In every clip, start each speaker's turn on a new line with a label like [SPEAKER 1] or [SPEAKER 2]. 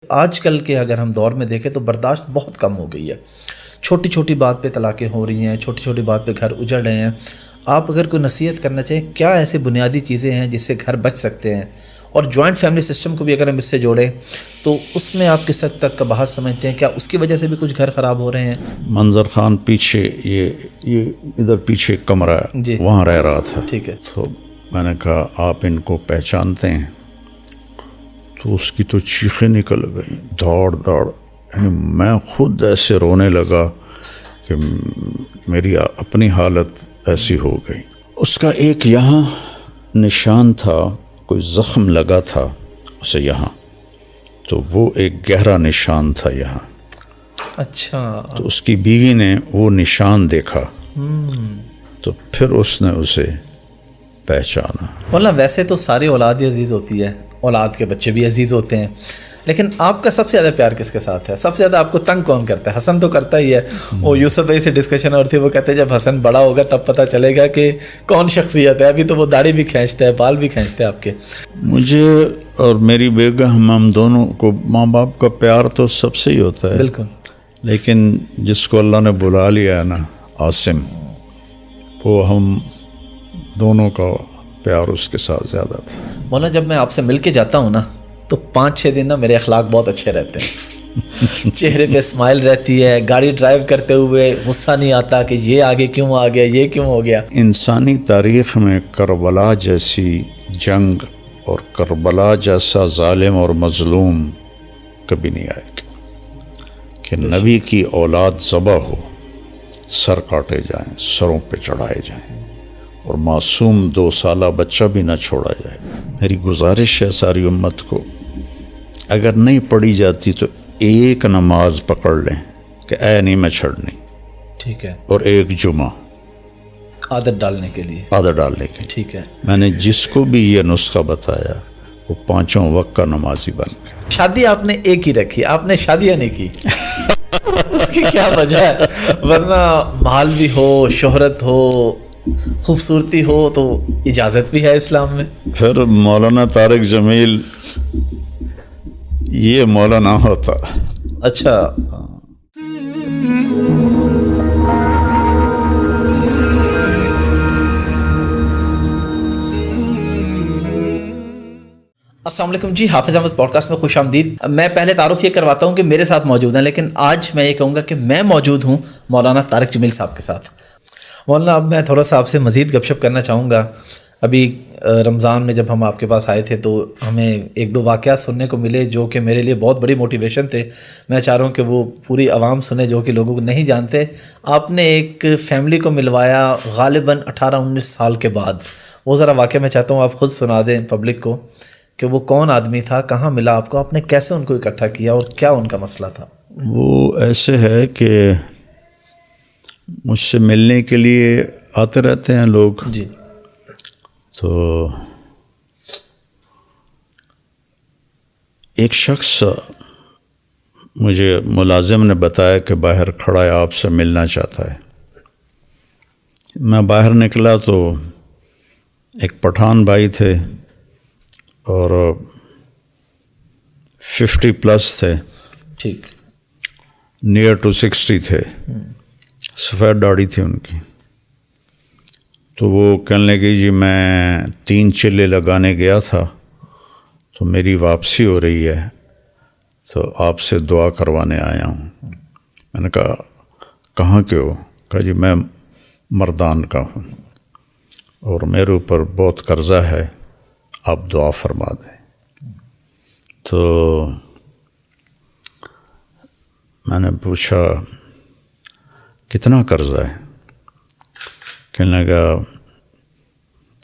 [SPEAKER 1] آج کل کے اگر ہم دور میں دیکھیں تو برداشت بہت کم ہو گئی ہے. چھوٹی چھوٹی بات پہ طلاقیں ہو رہی ہیں، چھوٹی چھوٹی بات پہ گھر اجڑ رہے ہیں. آپ اگر کوئی نصیحت کرنا چاہیں، کیا ایسے بنیادی چیزیں ہیں جس سے گھر بچ سکتے ہیں؟ اور جوائنٹ فیملی سسٹم کو بھی اگر ہم اس سے جوڑیں تو اس میں آپ کس حد تک کا باہر سمجھتے ہیں؟ کیا اس کی وجہ سے بھی کچھ گھر خراب ہو رہے ہیں؟
[SPEAKER 2] منظر خان پیچھے یہ ادھر پیچھے ایک کمرہ ہے
[SPEAKER 1] جی
[SPEAKER 2] وہاں رہ رہا تھا.
[SPEAKER 1] ٹھیک ہے.
[SPEAKER 2] تو میں نے کہا آپ ان کو پہچانتے ہیں؟ تو اس کی تو چیخیں نکل گئیں دوڑ دوڑ، یعنی میں خود ایسے رونے لگا کہ میری اپنی حالت ایسی ہو گئی. اس کا ایک یہاں نشان تھا، کوئی زخم لگا تھا اسے یہاں، تو وہ ایک گہرا نشان تھا یہاں.
[SPEAKER 1] اچھا.
[SPEAKER 2] تو اس کی بیوی نے وہ نشان دیکھا تو پھر اس نے اسے پہچانا.
[SPEAKER 1] مولانا ویسے تو ساری اولاد ہی عزیز ہوتی ہے، اولاد کے بچے بھی عزیز ہوتے ہیں، لیکن آپ کا سب سے زیادہ پیار کس کے ساتھ ہے؟ سب سے زیادہ آپ کو تنگ کون کرتا ہے؟ حسن تو کرتا ہی ہے. وہ یوسف بھائی سے ڈسکشن اور تھی، وہ کہتے ہیں جب حسن بڑا ہوگا تب پتہ چلے گا کہ کون شخصیت ہے. ابھی تو وہ داڑھی بھی کھینچتا ہے، بال بھی کھینچتا ہے آپ کے.
[SPEAKER 2] مجھے اور میری بیگم ہم دونوں کو ماں باپ کا پیار تو سب سے ہی ہوتا ہے.
[SPEAKER 1] بالکل.
[SPEAKER 2] لیکن جس کو اللہ نے بلا لیا ہے نا، عاصم، وہ ہم دونوں کا پیار اس کے ساتھ زیادہ تھا.
[SPEAKER 1] مولانا جب میں آپ سے مل کے جاتا ہوں نا تو 5-6 دن نا میرے اخلاق بہت اچھے رہتے ہیں. چہرے پہ اسمائل رہتی ہے، گاڑی ڈرائیو کرتے ہوئے غصہ نہیں آتا کہ یہ آگے کیوں آ گیا، یہ کیوں ہو گیا.
[SPEAKER 2] انسانی تاریخ میں کربلا جیسی جنگ اور کربلا جیسا ظالم اور مظلوم کبھی نہیں آئے گا کہ نبی کی اولاد ذبح ہو، سر کاٹے جائیں، سروں پہ چڑھائے جائیں، اور معصوم 2 سالہ بچہ بھی نہ چھوڑا جائے. میری گزارش ہے ساری امت کو، اگر نہیں پڑھی جاتی تو ایک نماز پکڑ لیں کہ اے نہیں میں چھڑنی.
[SPEAKER 1] ٹھیک ہے.
[SPEAKER 2] اور ایک جمعہ
[SPEAKER 1] عادت ڈالنے کے لیے.
[SPEAKER 2] عادت ڈالنے کے.
[SPEAKER 1] ٹھیک ہے.
[SPEAKER 2] میں نے جس کو بھی یہ نسخہ بتایا وہ 5 وقت کا نمازی بن گیا.
[SPEAKER 1] شادی آپ نے ایک ہی رکھی، آپ نے شادیاں نہیں کی. اس کی کیا وجہ ہے؟ ورنہ مال بھی ہو، شہرت ہو، خوبصورتی ہو تو اجازت بھی ہے اسلام میں.
[SPEAKER 2] پھر مولانا طارق جمیل یہ مولانا ہوتا.
[SPEAKER 1] اچھا. السلام علیکم جی، حافظ احمد پوڈ کاسٹ میں خوش آمدید. میں پہلے تعارف یہ کرواتا ہوں کہ میرے ساتھ موجود ہیں، لیکن آج میں یہ کہوں گا کہ میں موجود ہوں مولانا طارق جمیل صاحب کے ساتھ. مولانا اب میں تھوڑا سا آپ سے مزید گپ شپ کرنا چاہوں گا. ابھی رمضان میں جب ہم آپ کے پاس آئے تھے تو ہمیں 1-2 واقعات سننے کو ملے جو کہ میرے لیے بہت بڑی موٹیویشن تھے. میں چاہ رہا ہوں کہ وہ پوری عوام سنے جو کہ لوگوں کو نہیں جانتے. آپ نے ایک فیملی کو ملوایا غالباً 18-19 سال کے بعد. وہ ذرا واقعہ میں چاہتا ہوں آپ خود سنا دیں پبلک کو کہ وہ کون آدمی تھا، کہاں ملا آپ کو، آپ نے کیسے ان کو اکٹھا کیا اور کیا ان کا مسئلہ تھا.
[SPEAKER 2] وہ ایسے ہے کہ مجھ سے ملنے کے لیے آتے رہتے ہیں لوگ.
[SPEAKER 1] جی.
[SPEAKER 2] تو ایک شخص مجھے ملازم نے بتایا کہ باہر کھڑا ہے، آپ سے ملنا چاہتا ہے. میں باہر نکلا تو ایک پٹھان بھائی تھے اور 50+ تھے.
[SPEAKER 1] ٹھیک.
[SPEAKER 2] نیئر ٹو 60 تھے. سفید داڑھی تھی ان کی. تو وہ کہنے لگے جی میں 3 چلے لگانے گیا تھا تو میری واپسی ہو رہی ہے تو آپ سے دعا کروانے آیا ہوں. میں نے کہا کہاں کے ہو؟ کہا جی میں مردان کا ہوں اور میرے اوپر بہت قرضہ ہے، آپ دعا فرما دیں. تو میں نے پوچھا کتنا قرضہ ہے؟ کہنے لگا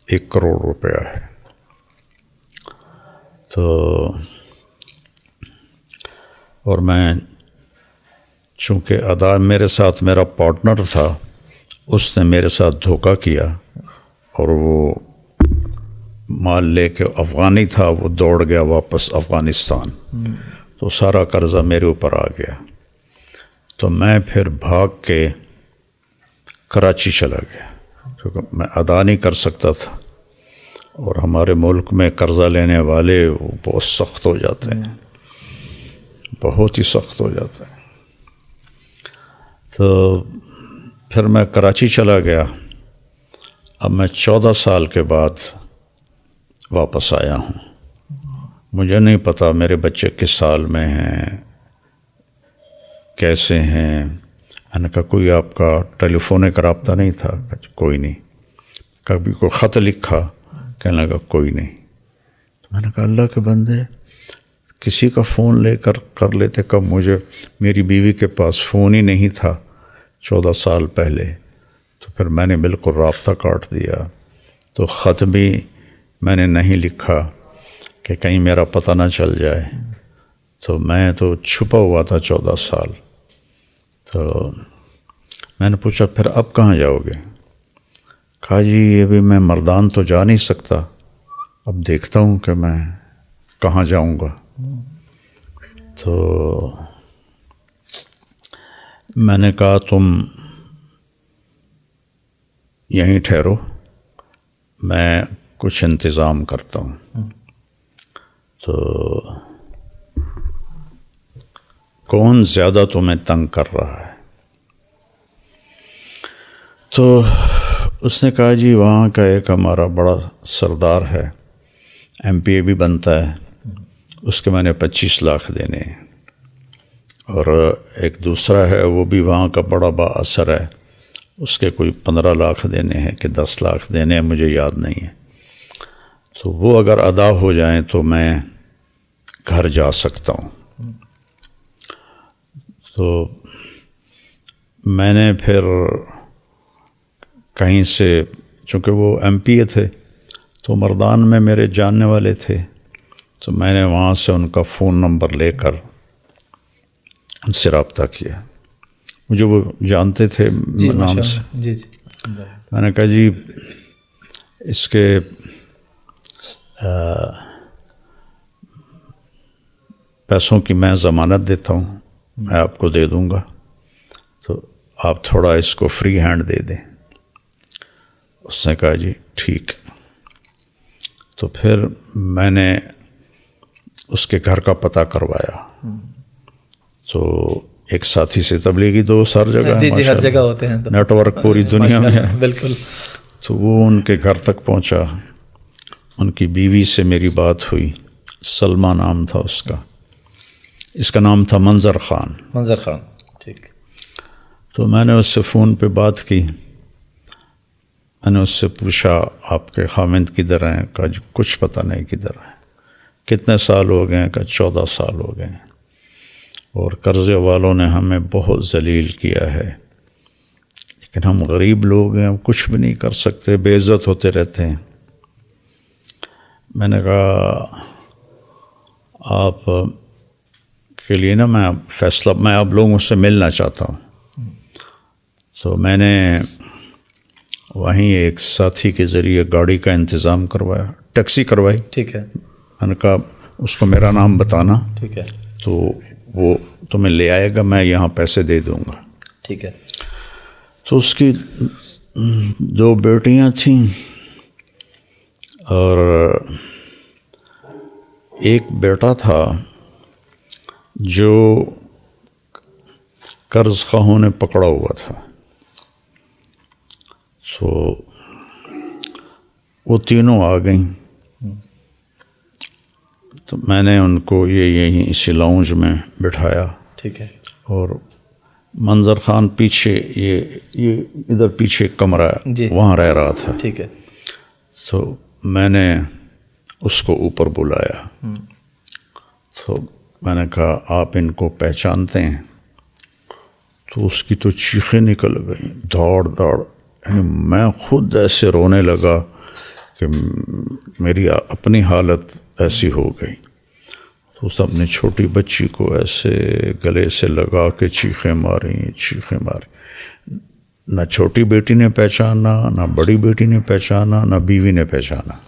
[SPEAKER 2] 1 کروڑ روپیہ ہے. تو اور میں چونکہ ادا میرے ساتھ میرا پارٹنر تھا، اس نے میرے ساتھ دھوکہ کیا اور وہ مال لے کے افغانی تھا، وہ دوڑ گیا واپس افغانستان. تو سارا قرضہ میرے اوپر آ گیا. تو میں پھر بھاگ کے کراچی چلا گیا کیونکہ میں ادا نہیں کر سکتا تھا، اور ہمارے ملک میں قرضہ لینے والے وہ بہت سخت ہو جاتے ہیں. بہت ہی سخت ہو جاتا ہے. تو پھر میں کراچی چلا گیا. اب میں 14 سال کے بعد واپس آیا ہوں. مجھے نہیں پتا میرے بچے کس سال میں ہیں، کیسے ہیں. میں نے کہا کوئی آپ کا ٹیلی فونک رابطہ نہیں تھا؟ کوئی نہیں. کبھی کوئی خط لکھا؟ کہنے لگا کوئی نہیں. میں نے کہا اللہ کے بندے، کسی کا فون لے کر لیتے. کب مجھے میری بیوی کے پاس فون ہی نہیں تھا 14 سال پہلے. تو پھر میں نے بالکل رابطہ کاٹ دیا. تو خط بھی میں نے نہیں لکھا کہ کہیں میرا پتہ نہ چل جائے. تو میں تو چھپا ہوا تھا 14 سال. تو میں نے پوچھا پھر اب کہاں جاؤ گے؟ کہا جی یہ بھی میں مردان تو جا نہیں سکتا، اب دیکھتا ہوں کہ میں کہاں جاؤں گا. تو میں نے کہا تم یہیں ٹھہرو، میں کچھ انتظام کرتا ہوں. تو کون زیادہ تمہیں تنگ کر رہا ہے؟ تو اس نے کہا جی وہاں کا ایک ہمارا بڑا سردار ہے، MP بھی بنتا ہے، اس کے میں نے 25 لاکھ دینے ہیں. اور ایک دوسرا ہے وہ بھی وہاں کا بڑا با اثر ہے، اس کے کوئی 15 لاکھ دینے ہیں کہ 10 لاکھ دینے ہیں، مجھے یاد نہیں ہے. تو وہ اگر ادا ہو جائیں تو میں گھر جا سکتا ہوں. تو میں نے پھر کہیں سے، چونکہ وہ MP تھے تو مردان میں میرے جاننے والے تھے، تو میں نے وہاں سے ان کا فون نمبر لے کر ان سے رابطہ کیا. مجھے وہ جانتے تھے نام سے.
[SPEAKER 1] جی.
[SPEAKER 2] میں نے کہا جی اس کے پیسوں کی میں ضمانت دیتا ہوں، میں آپ کو دے دوں گا، تو آپ تھوڑا اس کو فری ہینڈ دے دیں. اس نے کہا جی ٹھیک. تو پھر میں نے اس کے گھر کا پتہ کروایا. تو ایک ساتھی سے تبلیغی دوست ہر جگہ،
[SPEAKER 1] جی ہر جگہ ہوتے ہیں،
[SPEAKER 2] نیٹ ورک پوری دنیا میں ہے.
[SPEAKER 1] بالکل.
[SPEAKER 2] تو وہ ان کے گھر تک پہنچا. ان کی بیوی سے میری بات ہوئی، سلمہ نام تھا اس کا. اس کا نام تھا منظر خان.
[SPEAKER 1] ٹھیک.
[SPEAKER 2] تو میں نے اس سے فون پہ بات کی. میں نے اس سے پوچھا آپ کے خاوند کدھر ہیں؟ کہا جی کچھ پتہ نہیں کدھر ہیں. کتنے سال ہو گئے ہیں؟ کہا 14 سال ہو گئے ہیں، اور قرضے والوں نے ہمیں بہت ذلیل کیا ہے، لیکن ہم غریب لوگ ہیں، ہم کچھ بھی نہیں کر سکتے، بے عزت ہوتے رہتے ہیں. میں نے کہا آپ کے لیے نا میں فیصلہ، میں آپ لوگوں سے ملنا چاہتا ہوں. تو میں نے وہیں ایک ساتھی کے ذریعے گاڑی کا انتظام کروایا، ٹیکسی کروائی.
[SPEAKER 1] ٹھیک ہے.
[SPEAKER 2] میں نے کہا اس کو میرا نام بتانا،
[SPEAKER 1] ٹھیک ہے،
[SPEAKER 2] تو وہ تمہیں لے آئے گا، میں یہاں پیسے دے دوں گا.
[SPEAKER 1] ٹھیک ہے.
[SPEAKER 2] تو اس کی 2 بیٹیاں تھیں اور ایک بیٹا تھا جو قرض خواہوں نے پکڑا ہوا تھا. تو وہ تینوں آ گئیں. تو میں نے ان کو یہیں اسی لاؤنج میں بٹھایا.
[SPEAKER 1] ٹھیک ہے.
[SPEAKER 2] اور منظر خان پیچھے یہ ادھر پیچھے ایک کمرہ ہے،
[SPEAKER 1] جی،
[SPEAKER 2] وہاں رہ رہا تھا.
[SPEAKER 1] ٹھیک ہے.
[SPEAKER 2] تو میں نے اس کو اوپر بلایا. تو میں نے کہا آپ ان کو پہچانتے ہیں؟ تو اس کی تو چیخیں نکل گئیں، دوڑ. یعنی میں خود ایسے رونے لگا کہ میری اپنی حالت ایسی ہو گئی. تو اس اپنی چھوٹی بچی کو ایسے گلے سے لگا کے چیخیں ماری. نہ چھوٹی بیٹی نے پہچانا، نہ بڑی بیٹی نے پہچانا، نہ بیوی نے پہچانا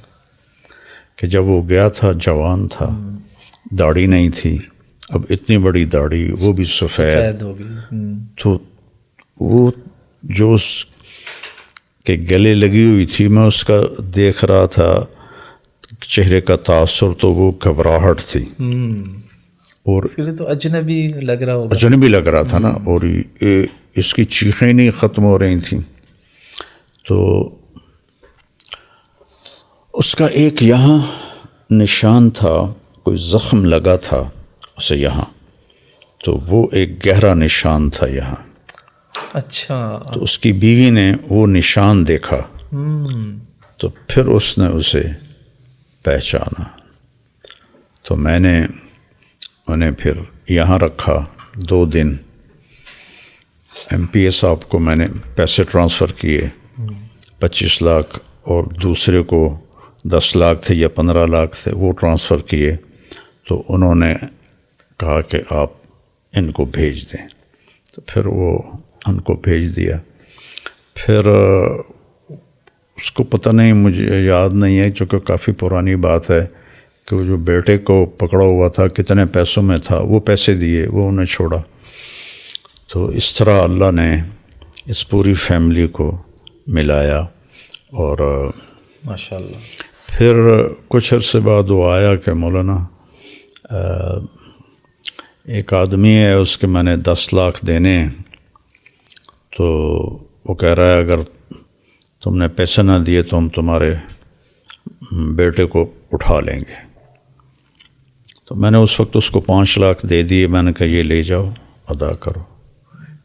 [SPEAKER 2] کہ جب وہ گیا تھا جوان تھا، داڑھی نہیں تھی، اب اتنی بڑی داڑھی، وہ بھی سفید
[SPEAKER 1] ہو گئی.
[SPEAKER 2] تو وہ جو اس کے گلے لگی ہوئی تھی، میں اس کا دیکھ رہا تھا چہرے کا تاثر، تو وہ گھبراہٹ تھی. اور
[SPEAKER 1] اس کے لیے تو اجنبی لگ رہا ہوگا.
[SPEAKER 2] اجنبی لگ رہا تھا نا، اور اس کی چیخیں نہیں ختم ہو رہی تھیں. تو اس کا ایک یہاں نشان تھا، کوئی زخم لگا تھا اسے یہاں، تو وہ ایک گہرا نشان تھا یہاں.
[SPEAKER 1] اچھا.
[SPEAKER 2] تو اس کی بیوی نے وہ نشان دیکھا تو پھر اس نے اسے پہچانا. تو میں نے انہیں پھر یہاں رکھا 2 دن. ایم پی اے صاحب کو میں نے پیسے ٹرانسفر کیے 25 لاکھ، اور دوسرے کو 10 لاکھ تھے یا 15 لاکھ تھے، وہ ٹرانسفر کیے. تو انہوں نے کہا کہ آپ ان کو بھیج دیں، تو پھر وہ ان کو بھیج دیا. پھر اس کو پتہ نہیں، مجھے یاد نہیں ہے چونکہ کافی پرانی بات ہے، کہ وہ جو بیٹے کو پکڑا ہوا تھا کتنے پیسوں میں تھا، وہ پیسے دیے، وہ انہیں چھوڑا. تو اس طرح اللہ نے اس پوری فیملی کو ملایا. اور
[SPEAKER 1] ماشاء اللہ.
[SPEAKER 2] پھر کچھ عرصے بعد وہ آیا کہ مولانا ایک آدمی ہے، اس کے میں نے 10 لاکھ دینے ہیں. تو وہ کہہ رہا ہے اگر تم نے پیسے نہ دیے تو ہم تمہارے بیٹے کو اٹھا لیں گے. تو میں نے اس وقت اس کو 5 لاکھ دے دیے. میں نے کہا یہ لے جاؤ، ادا کرو.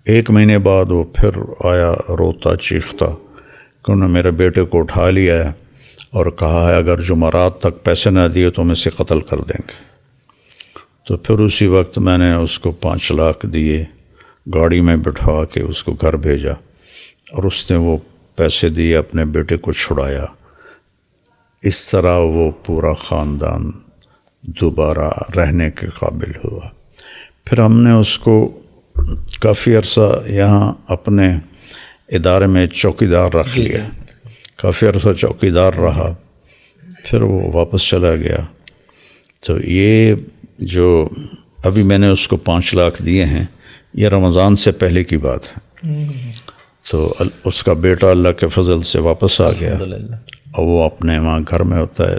[SPEAKER 2] 1 مہینے بعد وہ پھر آیا روتا چیختا کہ انہوں نے میرے بیٹے کو اٹھا لیا ہے اور کہا ہے اگر جمعرات تک پیسے نہ دیے تو ہم اسے قتل کر دیں گے. تو پھر اسی وقت میں نے اس کو 5 لاکھ دیے، گاڑی میں بٹھا کے اس کو گھر بھیجا، اور اس نے وہ پیسے دیے، اپنے بیٹے کو چھڑایا. اس طرح وہ پورا خاندان دوبارہ رہنے کے قابل ہوا. پھر ہم نے اس کو کافی عرصہ یہاں اپنے ادارے میں چوکیدار رکھ لیا. کافی عرصہ چوکیدار رہا، پھر وہ واپس چلا گیا. تو یہ جو ابھی میں نے اس کو 5 لاکھ دیے ہیں، یہ رمضان سے پہلے کی بات ہے. تو اس کا بیٹا اللہ کے فضل سے واپس آ گیا، اور وہ اپنے وہاں گھر میں ہوتا ہے.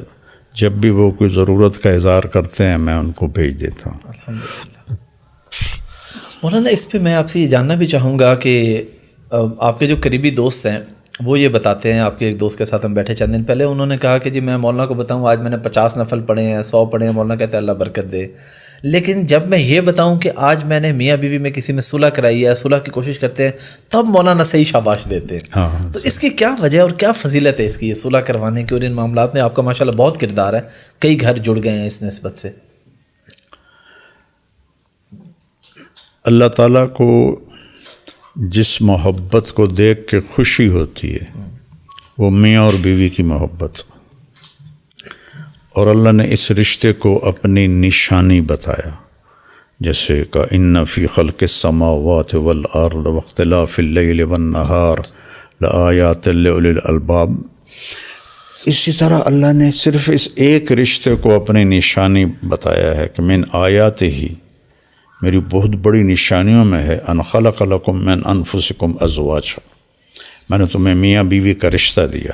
[SPEAKER 2] جب بھی وہ کوئی ضرورت کا اظہار کرتے ہیں میں ان کو بھیج دیتا ہوں.
[SPEAKER 1] الحمدللہ. مولانا اس پہ میں آپ سے یہ جاننا بھی چاہوں گا کہ آپ کے جو قریبی دوست ہیں وہ یہ بتاتے ہیں، آپ کے ایک دوست کے ساتھ ہم بیٹھے چند دن پہلے، انہوں نے کہا کہ جی میں مولانا کو بتاؤں آج میں نے 50 نفل پڑھے ہیں، 100 پڑھے ہیں. مولانا کہتے ہیں اللہ برکت دے. لیکن جب میں یہ بتاؤں کہ آج میں نے میاں بیوی میں کسی میں صلح کرائی ہے، صلح کی کوشش کرتے ہیں، تب مولانا صحیح شاباش دیتے ہیں.
[SPEAKER 2] ہاں.
[SPEAKER 1] تو اس کی کیا وجہ اور کیا فضیلت ہے اس کی، یہ صلح کروانے کی؟ اور ان معاملات میں آپ کا ماشاءاللہ بہت کردار ہے، کئی گھر جڑ گئے ہیں اس نسبت سے.
[SPEAKER 2] اللہ تعالیٰ کو جس محبت کو دیکھ کے خوشی ہوتی ہے وہ میاں اور بیوی کی محبت، اور اللہ نے اس رشتے کو اپنی نشانی بتایا. جیسے کہ ان فی خلق السماوات والارض واختلاف اللیل والنہار لآیات لأولی الالباب. اسی طرح اللہ نے صرف اس ایک رشتے کو اپنی نشانی بتایا ہے کہ من آیات ہی، میری بہت بڑی نشانیوں میں ہے، ان خلق لکم من انفسکم ازواجا، میں نے تمہیں میاں بیوی کا رشتہ دیا،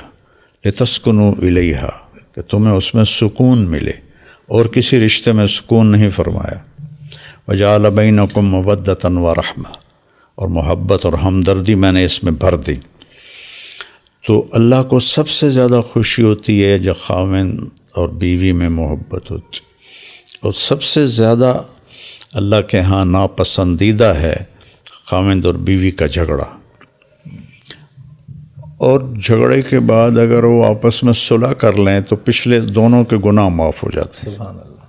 [SPEAKER 2] لتسکنوا الیہا، کہ تمہیں اس میں سکون ملے، اور کسی رشتے میں سکون نہیں فرمایا. وجعل بینکم مودۃ ورحمہ، اور محبت اور ہمدردی میں نے اس میں بھر دی. تو اللہ کو سب سے زیادہ خوشی ہوتی ہے جب خاوند اور بیوی میں محبت ہوتی، اور سب سے زیادہ اللہ کے ہاں ناپسندیدہ ہے خاوند اور بیوی کا جھگڑا. اور جھگڑے کے بعد اگر وہ آپس میں صلح کر لیں تو پچھلے دونوں کے گناہ معاف ہو جاتے ہیں.
[SPEAKER 1] سبحان اللہ.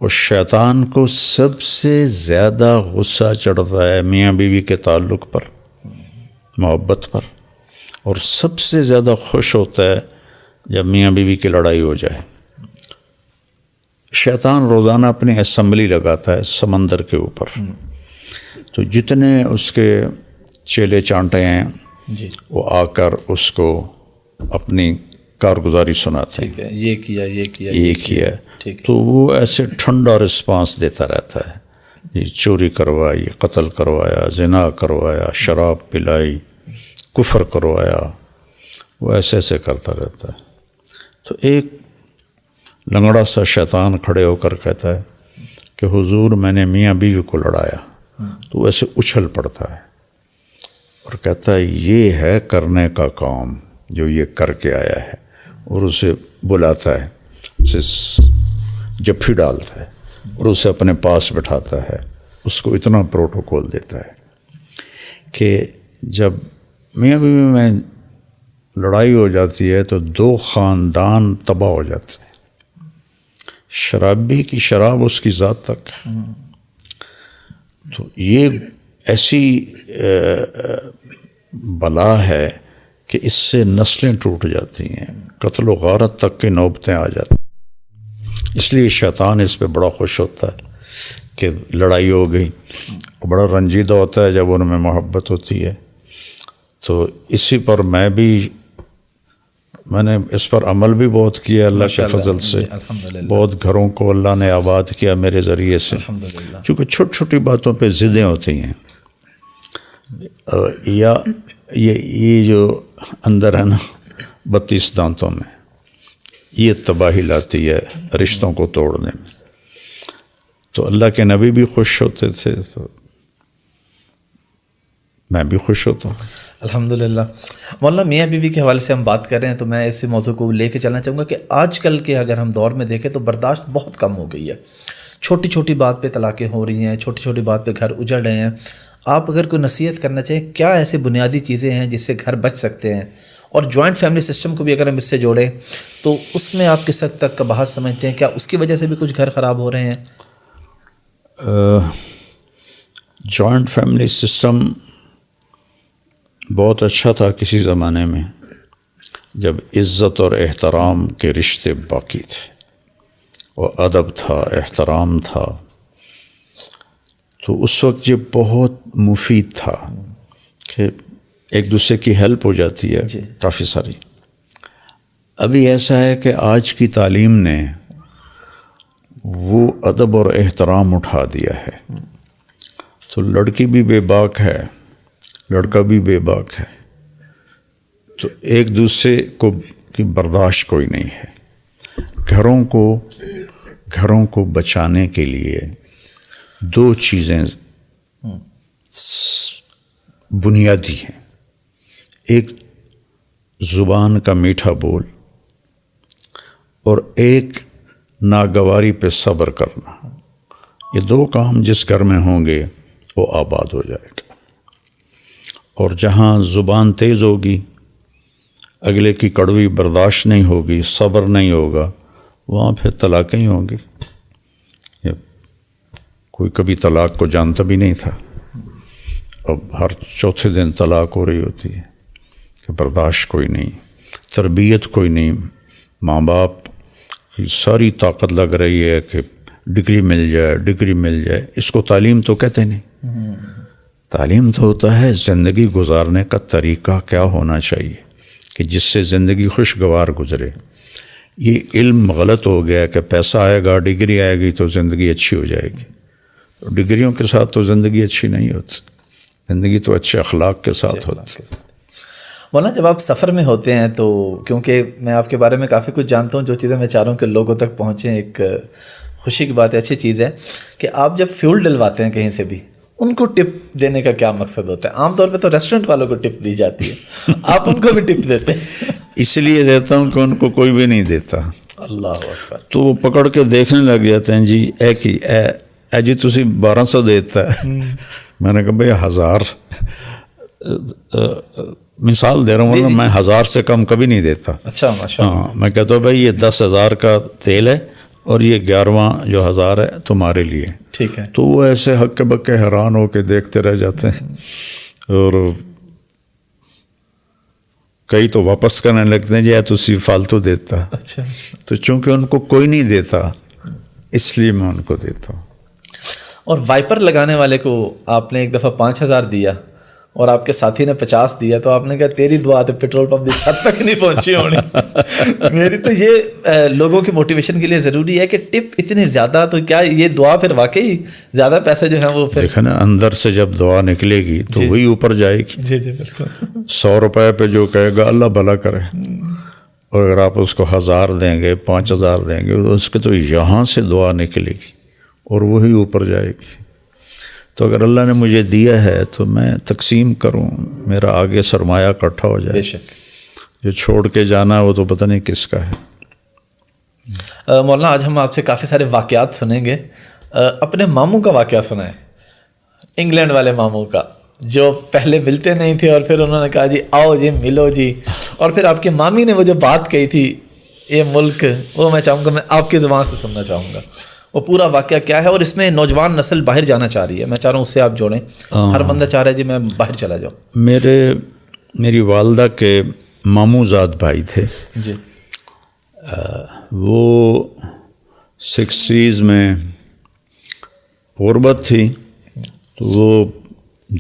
[SPEAKER 2] اور شیطان کو سب سے زیادہ غصہ چڑھتا ہے میاں بیوی کے تعلق پر، محبت پر، اور سب سے زیادہ خوش ہوتا ہے جب میاں بیوی کی لڑائی ہو جائے. شیطان روزانہ اپنی اسمبلی لگاتا ہے سمندر کے اوپر، تو جتنے اس کے چیلے چانٹے ہیں
[SPEAKER 1] جی
[SPEAKER 2] وہ آ کر اس کو اپنی کارگزاری سناتے ہیں.
[SPEAKER 1] ٹھیک ہے، یہ کیا، یہ کیا،
[SPEAKER 2] یہ کیا،
[SPEAKER 1] ٹھیک ہے.
[SPEAKER 2] تو وہ ایسے ٹھنڈا رسپانس دیتا رہتا ہے. یہ چوری کروائی، قتل کروایا، زنا کروایا، شراب پلائی، کفر کروایا، وہ ایسے ایسے کرتا رہتا ہے. تو ایک لنگڑا سا شیطان کھڑے ہو کر کہتا ہے کہ حضور میں نے میاں بیوی کو لڑایا، تو ویسے اچھل پڑتا ہے اور کہتا ہے یہ ہے کرنے کا کام جو یہ کر کے آیا ہے، اور اسے بلاتا ہے، اسے جپھی ڈالتا ہے اور اسے اپنے پاس بٹھاتا ہے، اس کو اتنا پروٹوکول دیتا ہے کہ جب میاں بیوی میں لڑائی ہو جاتی ہے تو 2 خاندان تباہ ہو جاتے ہیں، شرابی کی شراب اس کی ذات تک، تو یہ ایسی بلا ہے کہ اس سے نسلیں ٹوٹ جاتی ہیں، قتل و غارت تک کی نوبتیں آ جاتی ہیں۔ اس لیے شیطان اس پہ بڑا خوش ہوتا ہے کہ لڑائی ہو گئی، بڑا رنجیدہ ہوتا ہے جب ان میں محبت ہوتی ہے۔ تو اسی پر میں نے اس پر عمل بھی بہت کیا اللہ کے فضل سے، بہت گھروں کو اللہ نے آباد کیا میرے ذریعے سے، چونکہ چھوٹی چھوٹی باتوں پہ ضدیں ہوتی ہیں، یا یہ جو اندر ہے نا 32 دانتوں میں، یہ تباہی لاتی ہے رشتوں کو توڑنے میں۔ تو اللہ کے نبی بھی خوش ہوتے تھے تو میں بھی خوش ہوتا ہوں۔
[SPEAKER 1] الحمدللہ۔ مولانا میاں بیوی کے حوالے سے ہم بات کر رہے ہیں تو میں اس موضوع کو لے کے چلنا چاہوں گا کہ آج کل کے اگر ہم دور میں دیکھیں تو برداشت بہت کم ہو گئی ہے، چھوٹی چھوٹی بات پہ طلاقیں ہو رہی ہیں، چھوٹی چھوٹی بات پہ گھر اجڑ رہے ہیں۔ آپ اگر کوئی نصیحت کرنا چاہیں، کیا ایسے بنیادی چیزیں ہیں جس سے گھر بچ سکتے ہیں؟ اور جوائنٹ فیملی سسٹم کو بھی اگر ہم اس سے جوڑیں تو اس میں آپ کس حد تک کباہت سمجھتے ہیں؟ کیا اس کی وجہ سے بھی کچھ گھر خراب ہو رہے ہیں؟
[SPEAKER 2] جوائنٹ فیملی سسٹم بہت اچھا تھا کسی زمانے میں، جب عزت اور احترام کے رشتے باقی تھے اور ادب تھا، احترام تھا، تو اس وقت یہ بہت مفید تھا کہ ایک دوسرے کی ہیلپ ہو جاتی ہے کافی ساری۔ ابھی ایسا ہے کہ آج کی تعلیم نے وہ ادب اور احترام اٹھا دیا ہے، تو لڑکی بھی بے باک ہے، لڑکا بھی بے باک ہے، تو ایک دوسرے کو کی برداشت کوئی نہیں ہے۔ گھروں کو بچانے کے لیے 2 چیزیں بنیادی ہیں، ایک زبان کا میٹھا بول اور ایک ناگواری پہ صبر کرنا۔ یہ 2 کام جس گھر میں ہوں گے وہ آباد ہو جائے گا۔ اور جہاں زبان تیز ہوگی، اگلے کی کڑوی برداشت نہیں ہوگی، صبر نہیں ہوگا، وہاں پھر طلاقیں ہی ہوں گی۔ کوئی کبھی طلاق کو جانتا بھی نہیں تھا، اب ہر چوتھے دن طلاق ہو رہی ہوتی ہے کہ برداشت کوئی نہیں، تربیت کوئی نہیں، ماں باپ کی ساری طاقت لگ رہی ہے کہ ڈگری مل جائے۔ اس کو تعلیم تو کہتے نہیں۔ تعلیم تو ہوتا ہے زندگی گزارنے کا طریقہ کیا ہونا چاہیے کہ جس سے زندگی خوشگوار گزرے۔ یہ علم غلط ہو گیا کہ پیسہ آئے گا، ڈگری آئے گی تو زندگی اچھی ہو جائے گی۔ ڈگریوں کے ساتھ تو زندگی اچھی نہیں ہوتی، زندگی تو اچھے اخلاق کے ساتھ ہوتی۔
[SPEAKER 1] مولانا جب آپ سفر میں ہوتے ہیں تو، کیونکہ میں آپ کے بارے میں کافی کچھ جانتا ہوں، جو چیزیں میں چاہ رہا ہوں کہ لوگوں تک پہنچیں، ایک خوشی کی بات ہے، اچھی چیز ہے کہ آپ جب فیول ڈلواتے ہیں کہیں سے بھی، ان کو ٹپ دینے کا کیا مقصد ہوتا ہے؟ عام طور پہ تو ریسٹورنٹ والوں کو ٹپ دی جاتی ہے، آپ ان کو بھی ٹپ دیتے ہیں؟
[SPEAKER 2] اس لیے دیتا ہوں کہ ان کو کوئی بھی نہیں دیتا۔
[SPEAKER 1] اللہ اکبر۔
[SPEAKER 2] تو وہ پکڑ کے دیکھنے لگ جاتے ہیں، جی اے جی تسی 1200 دیتا ہے۔ میں نے کہا بھئی 1000 مثال دے رہا ہوں، میں 1000 سے کم کبھی نہیں دیتا۔
[SPEAKER 1] اچھا ماشاء اللہ۔
[SPEAKER 2] ہاں، میں کہتا ہوں بھائی یہ 10,000 کا تیل ہے اور یہ 11واں جو 1000 ہے تمہارے لیے۔
[SPEAKER 1] ٹھیک ہے۔
[SPEAKER 2] تو وہ ایسے ہکے بکے حیران ہو کے دیکھتے رہ جاتے ہیں، اور کئی تو واپس کرنے لگتے ہیں، جی تسی فالتو دیتا۔
[SPEAKER 1] اچھا۔
[SPEAKER 2] تو چونکہ ان کو کوئی نہیں دیتا اس لیے میں ان کو دیتا ہوں۔
[SPEAKER 1] اور وائپر لگانے والے کو آپ نے ایک دفعہ 5000 دیا اور آپ کے ساتھی نے 50 دیا، تو آپ نے کہا تیری دعا تو پیٹرول پمپ کی چھت تک نہیں پہنچی ہونی۔ میری تو یہ لوگوں کی موٹیویشن کے لیے ضروری ہے کہ ٹپ اتنی زیادہ، تو کیا یہ دعا پھر واقعی زیادہ پیسے جو ہیں وہ پھر
[SPEAKER 2] دیکھیں نا، اندر سے جب دعا نکلے گی تو وہی اوپر جائے گی۔
[SPEAKER 1] جی جی بالکل۔
[SPEAKER 2] 100 روپے پہ جو کہے گا اللہ بھلا کرے، اور اگر آپ اس کو 1000 دیں گے، 5000 دیں گے، تو اس کے تو یہاں سے دعا نکلے گی، اور وہی اوپر جائے گی. تو اگر اللہ نے مجھے دیا ہے تو میں تقسیم کروں, میرا آگے سرمایہ اکٹھا ہو جائے.
[SPEAKER 1] بے شک.
[SPEAKER 2] جو چھوڑ کے جانا وہ تو پتہ نہیں کس کا ہے.
[SPEAKER 1] مولانا آج ہم آپ سے کافی سارے واقعات سنیں گے. اپنے ماموں کا واقعہ سنا ہے, انگلینڈ والے ماموں کا, جو پہلے ملتے نہیں تھے اور پھر انہوں نے کہا جی آؤ جی ملو جی, اور پھر آپ کی مامی نے وہ جو بات کہی تھی یہ ملک, وہ میں چاہوں گا میں آپ کی زبان سے سننا چاہوں گا وہ پورا واقعہ کیا ہے. اور اس میں نوجوان نسل باہر جانا چاہ رہی ہے, میں چاہ رہا ہوں اس سے آپ جوڑیں. ہر بندہ چاہ رہا ہے جی میں باہر چلا جاؤں.
[SPEAKER 2] میری والدہ کے ماموں زاد بھائی تھے
[SPEAKER 1] جی.
[SPEAKER 2] وہ 60s میں غربت تھی تو وہ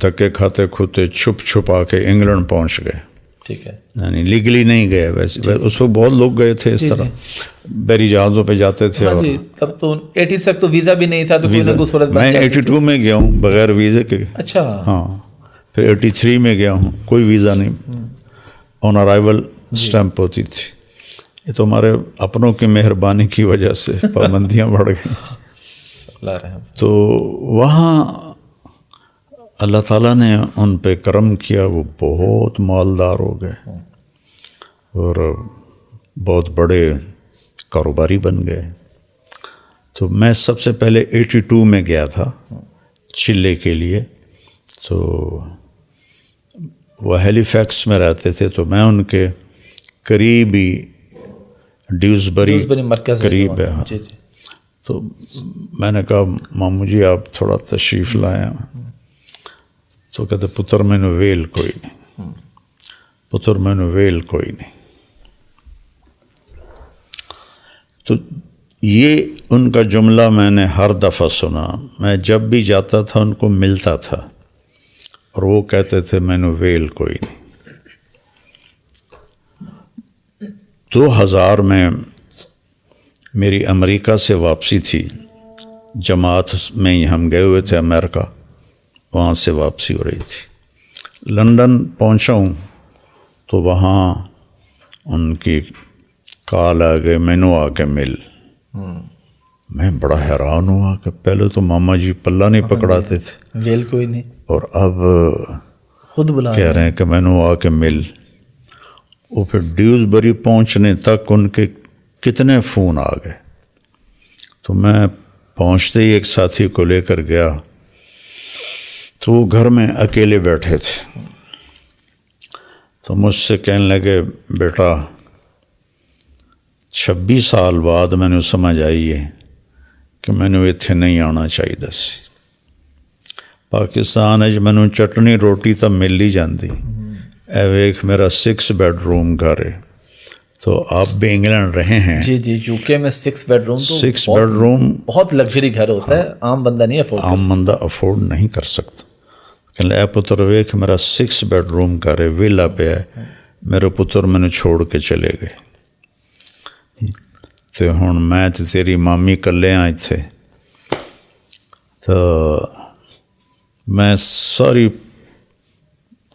[SPEAKER 2] دھکے کھاتے کھوتے چھپ چھپا کے انگلینڈ پہنچ گئے.
[SPEAKER 1] ٹھیک ہے.
[SPEAKER 2] یعنی لیگلی نہیں گئے ویسے, اس وقت بہت لوگ گئے تھے اس طرح, بحری جہازوں پہ جاتے تھے. اور
[SPEAKER 1] تب تو 80 تک تو ویزا بھی نہیں تھا, تو
[SPEAKER 2] میں 82 میں گیا ہوں بغیر ویزے کے.
[SPEAKER 1] اچھا.
[SPEAKER 2] ہاں, پھر 83 میں گیا ہوں, کوئی ویزا نہیں, آن ارائیول اسٹیمپ ہوتی تھی. یہ تو ہمارے اپنوں کی مہربانی کی وجہ سے پابندیاں بڑھ گئیں. تو وہاں اللہ تعالیٰ نے ان پہ کرم کیا, وہ بہت مالدار ہو گئے اور بہت بڑے کاروباری بن گئے. تو میں سب سے پہلے 82 میں گیا تھا چلے کے لیے. تو وہ ہیلی فیکس میں رہتے تھے, تو میں ان کے قریبی ڈیوزبری قریب ہے. تو میں نے کہا ماموں جی آپ تھوڑا تشریف لائیں. تو کہتے پتر میں نے ویل کوئی نہیں, پتر میں نے ویل کوئی نہیں. تو یہ ان کا جملہ میں نے ہر دفعہ سنا. میں جب بھی جاتا تھا ان کو ملتا تھا اور وہ کہتے تھے میں نے ویل کوئی نہیں. 2000 میں میری امریکہ سے واپسی تھی, جماعت میں ہی ہم گئے ہوئے تھے امریکہ, وہاں سے واپسی ہو رہی تھی. لندن پہنچا ہوں تو وہاں ان کی کال آ گئے مینو آ کے مل. میں بڑا حیران ہوا کہ پہلے تو ماما جی پلہ نہیں پکڑاتے تھے,
[SPEAKER 1] ویل کوئی نہیں,
[SPEAKER 2] اور اب
[SPEAKER 1] خود بلا
[SPEAKER 2] کہہ رہے ہیں کہ مینو آ کے مل. وہ پھر ڈیوزبری پہنچنے تک ان کے کتنے فون آ گئے. تو میں پہنچتے ہی ایک ساتھی کو لے کر گیا تو وہ گھر میں اکیلے بیٹھے تھے. تو مجھ سے کہنے لگے بیٹا 26 سال بعد میں نے سمجھ آئی ہے کہ میں نے اتنے نہیں آنا چاہیے سی. پاکستان اج میں چٹنی روٹی تو مل ہی جاندی, اے ویکھ میرا 6 بیڈ روم گھر ہے. تو آپ بھی انگلینڈ رہے ہیں.
[SPEAKER 1] جی جی, یو کے میں 6 بیڈ روم,
[SPEAKER 2] 6 بیڈ روم
[SPEAKER 1] بہت لگژری گھر ہوتا ہے, عام بندہ نہیں
[SPEAKER 2] افورڈ نہیں کر سکتا. کہ اے پتر ویکھ میرا 6 بیڈ روم گھر ہے, ویلا پہ ہے, میرے پتر میں نے چھوڑ کے چلے گئے. تو ہن میں تے تیری مامی کلے آئے تھے. تو میں ساری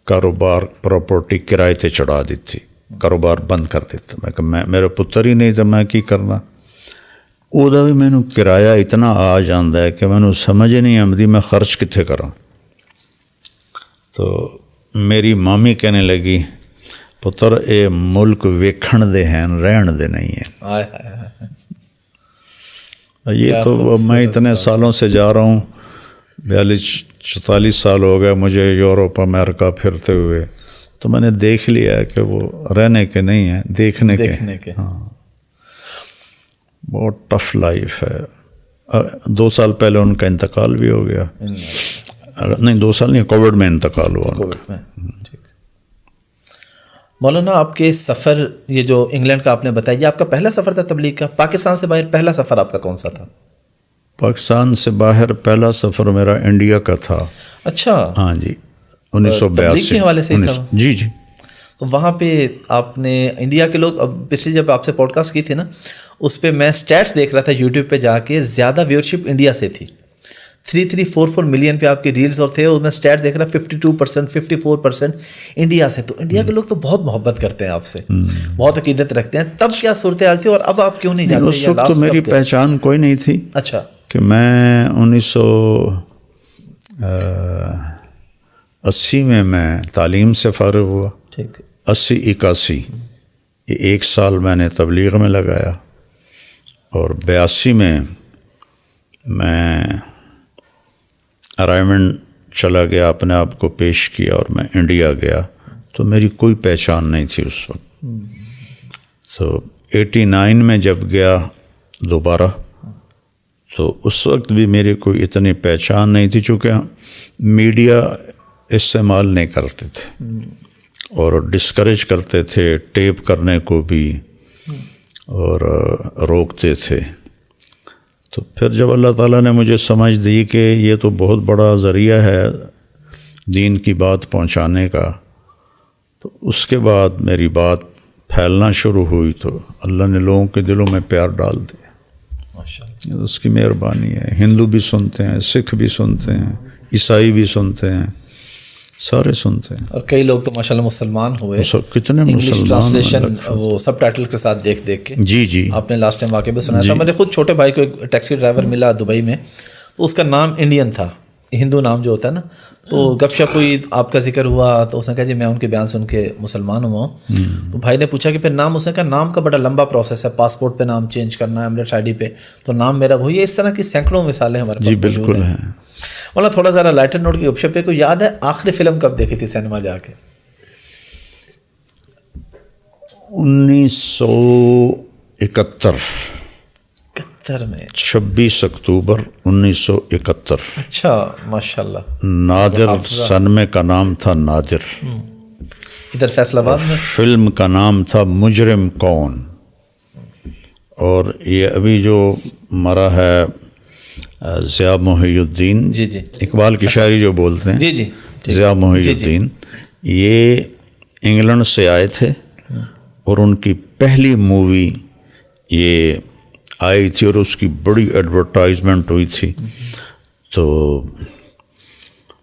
[SPEAKER 2] کاروبار پراپرٹی کرائے تے چڑھا دیتی, کاروبار بند کر دیتا. میں کہ میرے پتر ہی نہیں تو میں کی کرنا. وہ بھی مینوں کرایہ اتنا آ جاندہ ہے کہ مینوں سمجھ نہیں آمدی میں خرچ کتنے کراں. تو میری مامی کہنے لگی پتر اے ملک ویکھن دے ہیں رہن دے نہیں ہیں. یہ تو میں اتنے سالوں سے جا رہا ہوں, 42-44 سال ہو گئے مجھے یورپ امریکہ پھرتے ہوئے. تو میں نے دیکھ لیا ہے کہ وہ رہنے کے نہیں ہیں, دیکھنے کے. ہاں, بہت ٹف لائف ہے. 2 سال پہلے ان کا انتقال بھی ہو گیا. نہیں 2 سال نہیں, کووڈ میں انتقال ہوا.
[SPEAKER 1] مولانا آپ کے سفر, یہ جو انگلینڈ کا آپ نے بتایا, یہ آپ کا پہلا سفر تھا تبلیغ کا؟ پاکستان سے باہر پہلا سفر آپ کا کون سا تھا؟
[SPEAKER 2] پاکستان سے باہر پہلا سفر میرا انڈیا کا تھا.
[SPEAKER 1] اچھا.
[SPEAKER 2] ہاں جی, 1982
[SPEAKER 1] کے حوالے سے تھا.
[SPEAKER 2] جی جی.
[SPEAKER 1] تو وہاں پہ آپ نے انڈیا کے لوگ, اب پچھلی جب آپ سے پوڈ کاسٹ کی تھی نا, اس پہ میں اسٹیٹس دیکھ رہا تھا یوٹیوب پہ جا کے, زیادہ ویورشپ انڈیا سے تھی. 344 ملین پہ آپ کے ریلز اور تھے, اور میں اسٹیٹ دیکھ رہا 52% 54% انڈیا سے. تو انڈیا کے لوگ تو بہت محبت کرتے ہیں آپ سے, بہت عقیدت رکھتے ہیں. تب کیا صورتحال تھی اور اب آپ کیوں نہیں جاتے؟
[SPEAKER 2] اس وقت تو میری پہچان کوئی نہیں تھی.
[SPEAKER 1] اچھا.
[SPEAKER 2] کہ میں 1980 میں تعلیم سے فارغ ہوا.
[SPEAKER 1] ٹھیک.
[SPEAKER 2] 80-81 یہ 1 سال میں نے تبلیغ میں لگایا, اور 82 میں ارائیومنٹ چلا گیا, اپنے آپ کو پیش کیا اور میں انڈیا گیا. تو میری کوئی پہچان نہیں تھی اس وقت. تو 89 میں جب گیا دوبارہ, تو اس وقت بھی میری کوئی اتنی پہچان نہیں تھی, چونکہ میڈیا استعمال نہیں کرتے تھے اور ڈسکریج کرتے تھے, ٹیپ کرنے کو بھی اور روکتے تھے. تو پھر جب اللہ تعالیٰ نے مجھے سمجھ دی کہ یہ تو بہت بڑا ذریعہ ہے دین کی بات پہنچانے کا, تو اس کے بعد میری بات پھیلنا شروع ہوئی, تو اللہ نے لوگوں کے دلوں میں پیار ڈال دیا. ماشاءاللہ, اس کی مہربانی ہے. ہندو بھی سنتے ہیں, سکھ بھی سنتے ہیں, عیسائی بھی سنتے ہیں, سارے سنتے ہیں.
[SPEAKER 1] اور کئی لوگ تو ماشاءاللہ مسلمان ہوئے,
[SPEAKER 2] کتنے
[SPEAKER 1] انگلش ٹرانسلیشن وہ سب ٹائٹل کے ساتھ دیکھ کے.
[SPEAKER 2] جی
[SPEAKER 1] آپ نے لاسٹ ٹائم واقعہ بھی سنا تھا. میرے خود چھوٹے بھائی کو ایک ٹیکسی ڈرائیور ملا دبئی میں, تو اس کا نام انڈین تھا, ہندو نام جو ہوتا ہے نا. تو گپ شپ ہوئی, آپ کا ذکر ہوا, تو اس نے کہا جی میں ان کے بیان سن کے مسلمان ہوا ہوں. تو بھائی نے پوچھا کہ پھر نام, اس نے کہا نام کا بڑا لمبا پروسیس ہے, پاسپورٹ پہ نام چینج کرنا ہے, ایمریٹس آئی ڈی پہ, تو نام میرا وہی ہے. اس طرح کی سینکڑوں مثالیں ہمارے پاس.
[SPEAKER 2] جی بالکل ہیں.
[SPEAKER 1] مولانا تھوڑا ذرا لائٹر نوٹ کی گپ شپ پہ, کو یاد ہے آخری فلم کب دیکھی تھی سینما جا کے؟
[SPEAKER 2] 1971
[SPEAKER 1] میں
[SPEAKER 2] 26 اکتوبر 1971.
[SPEAKER 1] اچھا ماشاءاللہ.
[SPEAKER 2] نادر سنمے کا نام تھا نادر.
[SPEAKER 1] ادھر فیصل آباد میں.
[SPEAKER 2] فلم کا نام تھا مجرم کون. اور یہ ابھی جو مرا ہے ضیاء محی الدین,
[SPEAKER 1] جی جی,
[SPEAKER 2] اقبال کی شاعری جو بولتے ہیں,
[SPEAKER 1] جی جی,
[SPEAKER 2] ضیاء محی الدین, یہ انگلینڈ سے آئے تھے اور ان کی پہلی مووی یہ آئی تھی اور اس کی بڑی ایڈورٹائزمنٹ ہوئی تھی. تو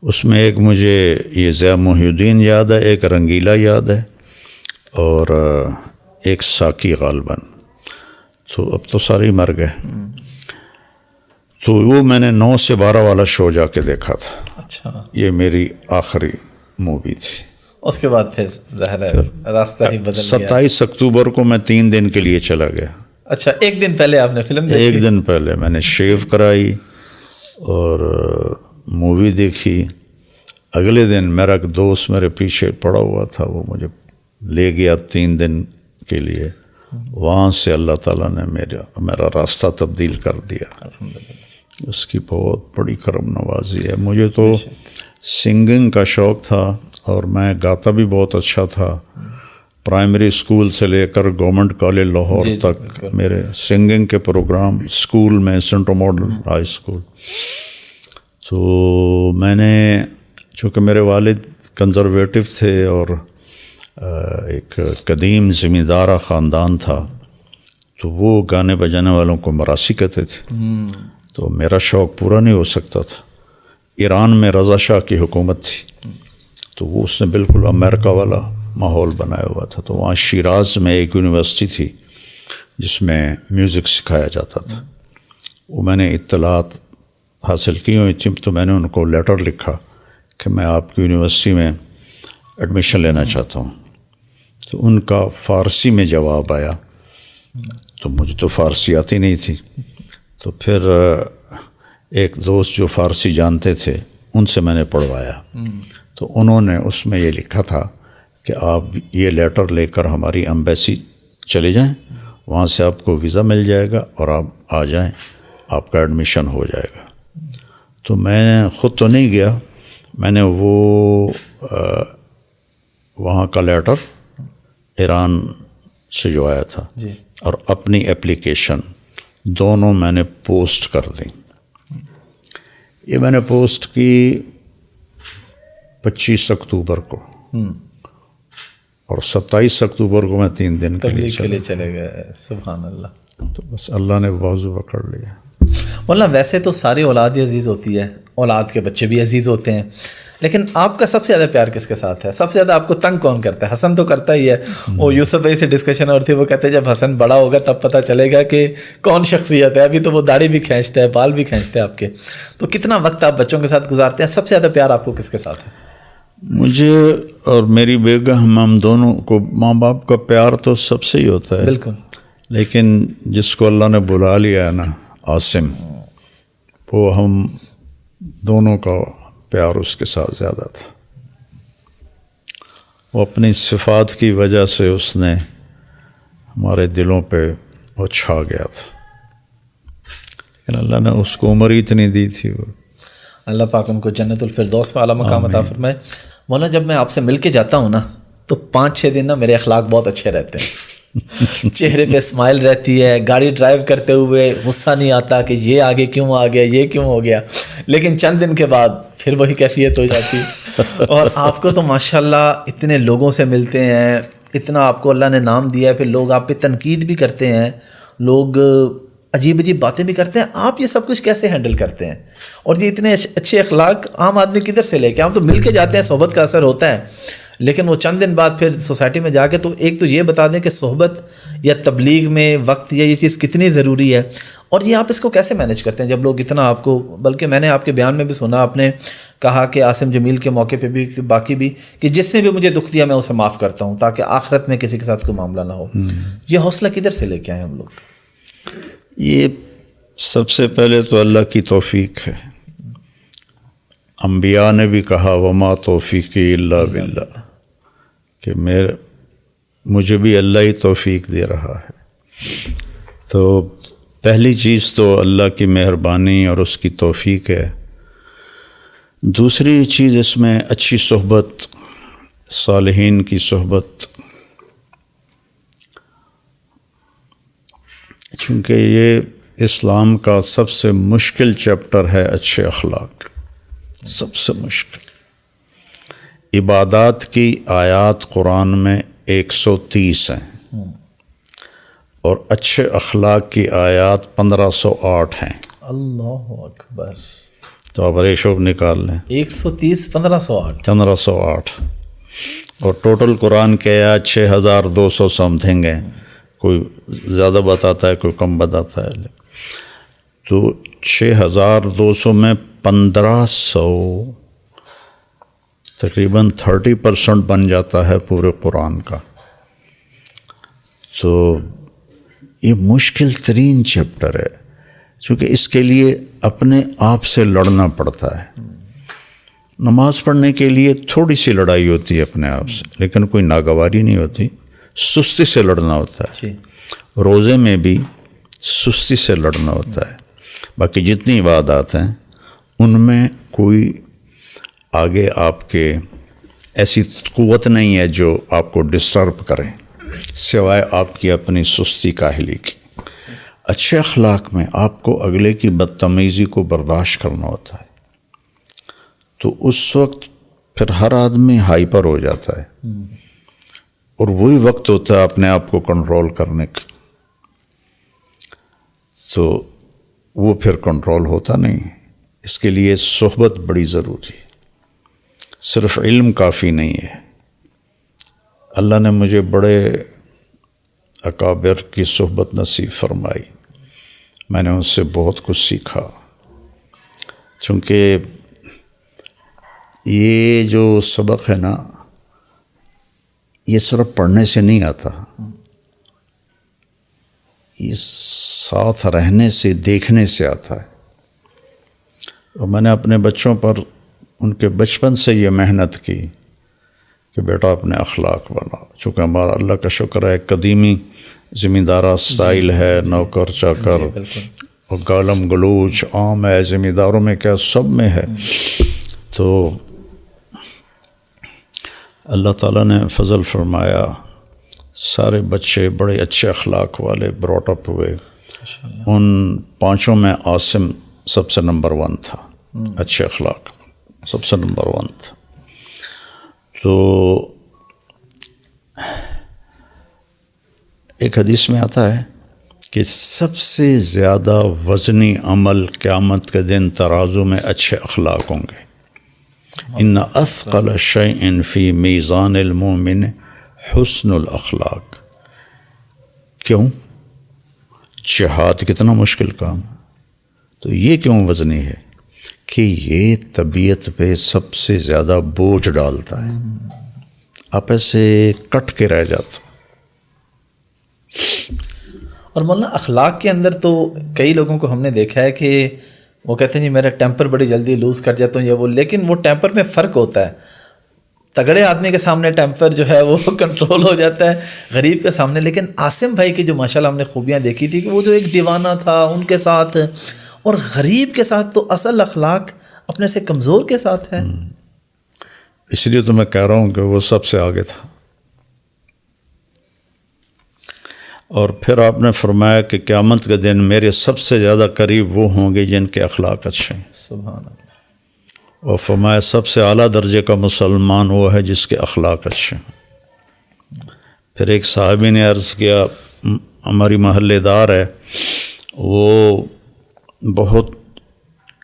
[SPEAKER 2] اس میں ایک مجھے یہ ضیاء محی الدین یاد ہے, ایک رنگیلا یاد ہے, اور ایک ساکی غالباً. تو اب تو سارے ہی مر گئے. تو وہ میں نے 9 سے 12 والا شو جا کے دیکھا تھا.
[SPEAKER 1] اچھا,
[SPEAKER 2] یہ میری آخری مووی تھی.
[SPEAKER 1] اس کے بعد پھر ظاہر ہے راستہ ہی بدل گیا.
[SPEAKER 2] 27 اکتوبر کو میں 3 دن کے لیے چلا گیا.
[SPEAKER 1] اچھا, ایک دن پہلے آپ نے فلم دیکھی؟
[SPEAKER 2] 1 دن پہلے میں نے شیو کرائی اور مووی دیکھی. اگلے دن میرا ایک دوست میرے پیچھے پڑا ہوا تھا, وہ مجھے لے گیا 3 دن کے لیے. وہاں سے اللہ تعالیٰ نے میرا راستہ تبدیل کر دیا. اس کی بہت بڑی کرم نوازی ہے. مجھے تو سنگنگ کا شوق تھا اور میں گاتا بھی بہت اچھا تھا. پرائمری اسکول سے لے کر گورنمنٹ کالج لاہور تک میرے سنگنگ کے پروگرام اسکول میں, سینٹرل ماڈل ہائی اسکول. تو میں نے, چونکہ میرے والد کنزرویٹو تھے اور ایک قدیم زمیندارہ خاندان تھا, تو وہ گانے بجانے والوں کو مراسی کہتے تھے. تو میرا شوق پورا نہیں ہو سکتا تھا. ایران میں رضا شاہ کی حکومت تھی, تو وہ اس نے بالکل امریکہ والا ماحول بنایا ہوا تھا. تو وہاں شیراز میں ایک یونیورسٹی تھی جس میں میوزک سکھایا جاتا تھا. وہ میں نے اطلاعات حاصل کی ہوئی تھی, تو میں نے ان کو لیٹر لکھا کہ میں آپ کی یونیورسٹی میں ایڈمیشن لینا چاہتا ہوں. تو ان کا فارسی میں جواب آیا, تو مجھے تو فارسی آتی نہیں تھی. تو پھر ایک دوست جو فارسی جانتے تھے ان سے میں نے پڑھوایا. تو انہوں نے اس میں یہ لکھا تھا کہ آپ یہ لیٹر لے کر ہماری ایمبیسی چلے جائیں, وہاں سے آپ کو ویزا مل جائے گا اور آپ آ جائیں, آپ کا ایڈمیشن ہو جائے گا. تو میں خود تو نہیں گیا, میں نے وہ وہاں کا لیٹر ایران سے جو آیا تھا اور اپنی اپلیکیشن دونوں میں نے پوسٹ کر دیں. یہ میں نے پوسٹ کی 25 اکتوبر کو, اور 27 اکتوبر کو میں 3 دن کے لیے
[SPEAKER 1] چلے گئے. سبحان اللہ.
[SPEAKER 2] تو بس اللہ نے بازو پکڑ لیا.
[SPEAKER 1] مولانا ویسے تو ساری اولاد ہی عزیز ہوتی ہے, اولاد کے بچے بھی عزیز ہوتے ہیں, لیکن آپ کا سب سے زیادہ پیار کس کے ساتھ ہے؟ سب سے زیادہ آپ کو تنگ کون کرتا ہے؟ حسن تو کرتا ہی ہے، وہ یوسف بھائی سے ڈسکشن اور تھی، وہ کہتے ہیں جب حسن بڑا ہوگا تب پتہ چلے گا کہ کون شخصیت ہے، ابھی تو وہ داڑھی بھی کھینچتا ہے، بال بھی کھینچتا ہے آپ کے. تو کتنا وقت آپ بچوں کے ساتھ گزارتے ہیں؟ سب سے زیادہ پیار آپ کو کس کے ساتھ ہے؟
[SPEAKER 2] مجھے اور میری بیگم، ہم دونوں کو ماں باپ کا پیار تو سب سے ہی ہوتا ہے.
[SPEAKER 1] بالکل.
[SPEAKER 2] لیکن جس کو اللہ نے بلا لیا ہے نا، عاصم، وہ ہم دونوں کا پیار اس کے ساتھ زیادہ تھا. وہ اپنی صفات کی وجہ سے اس نے ہمارے دلوں پہ وہ چھا گیا تھا، لیکن اللہ نے اس کو عمر اتنی دی تھی. وہ
[SPEAKER 1] اللہ پاک ان کو جنت الفردوس میں اعلیٰ مقام عطا فرمائے. مولانا جب میں آپ سے مل کے جاتا ہوں نا تو 5-6 دن نا میرے اخلاق بہت اچھے رہتے ہیں. چہرے پہ اسمائل رہتی ہے، گاڑی ڈرائیو کرتے ہوئے غصہ نہیں آتا کہ یہ آگے کیوں آ گیا، یہ کیوں ہو گیا. لیکن چند دن کے بعد پھر وہی کیفیت ہو جاتی. اور آپ کو تو ماشاءاللہ اتنے لوگوں سے ملتے ہیں، اتنا آپ کو اللہ نے نام دیا ہے، پھر لوگ آپ پہ تنقید بھی کرتے ہیں، لوگ عجیب عجیب باتیں بھی کرتے ہیں. آپ یہ سب کچھ کیسے ہینڈل کرتے ہیں؟ اور یہ اتنے اچھے اخلاق عام آدمی کدھر سے لے کے؟ ہم تو مل کے جاتے ہیں، صحبت کا اثر ہوتا ہے، لیکن وہ چند دن بعد پھر سوسائٹی میں جا کے تو ایک تو یہ بتا دیں کہ صحبت یا تبلیغ میں وقت یا یہ چیز کتنی ضروری ہے، اور یہ آپ اس کو کیسے مینیج کرتے ہیں جب لوگ اتنا آپ کو، بلکہ میں نے آپ کے بیان میں بھی سنا، آپ نے کہا کہ عاصم جمیل کے موقع پہ بھی، باقی بھی، کہ جس نے بھی مجھے دکھ دیا میں اسے معاف کرتا ہوں تاکہ آخرت میں کسی کے ساتھ کوئی معاملہ نہ ہو. یہ حوصلہ کدھر سے لے کے آئے ہم لوگ؟
[SPEAKER 2] یہ سب سے پہلے تو اللہ کی توفیق ہے. انبیاء نے بھی کہا وما توفیقی الا باللہ، کہ مجھے بھی اللہ ہی توفیق دے رہا ہے. تو پہلی چیز تو اللہ کی مہربانی اور اس کی توفیق ہے. دوسری چیز اس میں اچھی صحبت، صالحین کی صحبت، چونکہ یہ اسلام کا سب سے مشکل چیپٹر ہے اچھے اخلاق، سب سے مشکل. عبادات کی آیات قرآن میں 130 ہیں اور اچھے اخلاق کی آیات 1508 ہیں.
[SPEAKER 1] اللہ اکبر.
[SPEAKER 2] تو آپ ریشو نکال لیں،
[SPEAKER 1] 130 1508
[SPEAKER 2] 1508، اور ٹوٹل قرآن کے آیات 6200 سم تھنگ ہیں. کوئی زیادہ بتاتا ہے، کوئی کم بتاتا ہے. تو 6200 میں 1500 تقریباً 30% بن جاتا ہے پورے قرآن کا. تو یہ مشکل ترین چیپٹر ہے، چونکہ اس کے لیے اپنے آپ سے لڑنا پڑتا ہے. نماز پڑھنے کے لیے تھوڑی سی لڑائی ہوتی ہے اپنے آپ سے، لیکن کوئی ناگواری نہیں ہوتی. سستی سے لڑنا ہوتا ہے. روزے میں بھی سستی سے لڑنا ہوتا ہے. باقی جتنی عبادات ہیں ان میں کوئی آگے آپ کے ایسی قوت نہیں ہے جو آپ کو ڈسٹرب کرے، سوائے آپ کی اپنی سستی کاہلی کی. اچھے اخلاق میں آپ کو اگلے کی بدتمیزی کو برداشت کرنا ہوتا ہے. تو اس وقت پھر ہر آدمی ہائپر ہو جاتا ہے، اور وہی وقت ہوتا ہے اپنے آپ کو کنٹرول کرنے کا. تو وہ پھر کنٹرول ہوتا نہیں. اس کے لیے صحبت بڑی ضروری ہے. صرف علم کافی نہیں ہے. اللہ نے مجھے بڑے اکابر کی صحبت نصیب فرمائی. میں نے ان سے بہت کچھ سیکھا، چونکہ یہ جو سبق ہے نا، یہ صرف پڑھنے سے نہیں آتا، یہ ساتھ رہنے سے، دیکھنے سے آتا ہے. اور میں نے اپنے بچوں پر ان کے بچپن سے یہ محنت کی کہ بیٹا اپنے اخلاق بناؤ. چونکہ ہمارا اللہ کا شکر ہے قدیمی زمیندارہ سٹائل ہے، نوکر چاکر اور گالم گلوچ عام ہے، زمینداروں میں کیا سب میں ہے. تو اللہ تعالیٰ نے فضل فرمایا، سارے بچے بڑے اچھے اخلاق والے براٹ اپ ہوئے. ان 5 میں عاصم سب سے نمبر 1 تھا، اچھے اخلاق سب سے نمبر 1 تھا. تو ایک حدیث میں آتا ہے کہ سب سے زیادہ وزنی عمل قیامت کے دن ترازو میں اچھے اخلاق ہوں گے. ان اثقل شیء فی میزان المومن حسن الاخلاق. کیوں؟ جہاد کتنا مشکل کام، تو یہ کیوں وزنی ہے کہ یہ طبیعت پہ سب سے زیادہ بوجھ ڈالتا ہے، آپ ایسے کٹ کے رہ جاتا.
[SPEAKER 1] اور مولانا اخلاق کے اندر تو کئی لوگوں کو ہم نے دیکھا ہے کہ وہ کہتے ہیں جی میرا ٹیمپر بڑی جلدی لوز کر جاتا ہوں یہ وہ، لیکن وہ ٹیمپر میں فرق ہوتا ہے. تگڑے آدمی کے سامنے ٹیمپر جو ہے وہ کنٹرول ہو جاتا ہے، غریب کے سامنے. لیکن عاصم بھائی کی جو ماشاءاللہ ہم نے خوبیاں دیکھی تھی کہ وہ جو ایک دیوانہ تھا ان کے ساتھ، اور غریب کے ساتھ تو اصل اخلاق اپنے سے کمزور کے ساتھ ہے.
[SPEAKER 2] اس لیے تو میں کہہ رہا ہوں کہ وہ سب سے آگے تھا. اور پھر آپ نے فرمایا کہ قیامت کے دن میرے سب سے زیادہ قریب وہ ہوں گے جن کے اخلاق اچھے ہیں.
[SPEAKER 1] سبحان اللہ.
[SPEAKER 2] اور فرمایا سب سے اعلیٰ درجے کا مسلمان وہ ہے جس کے اخلاق اچھے ہیں. پھر ایک صحابی نے عرض کیا، ہماری محلے دار ہے، وہ بہت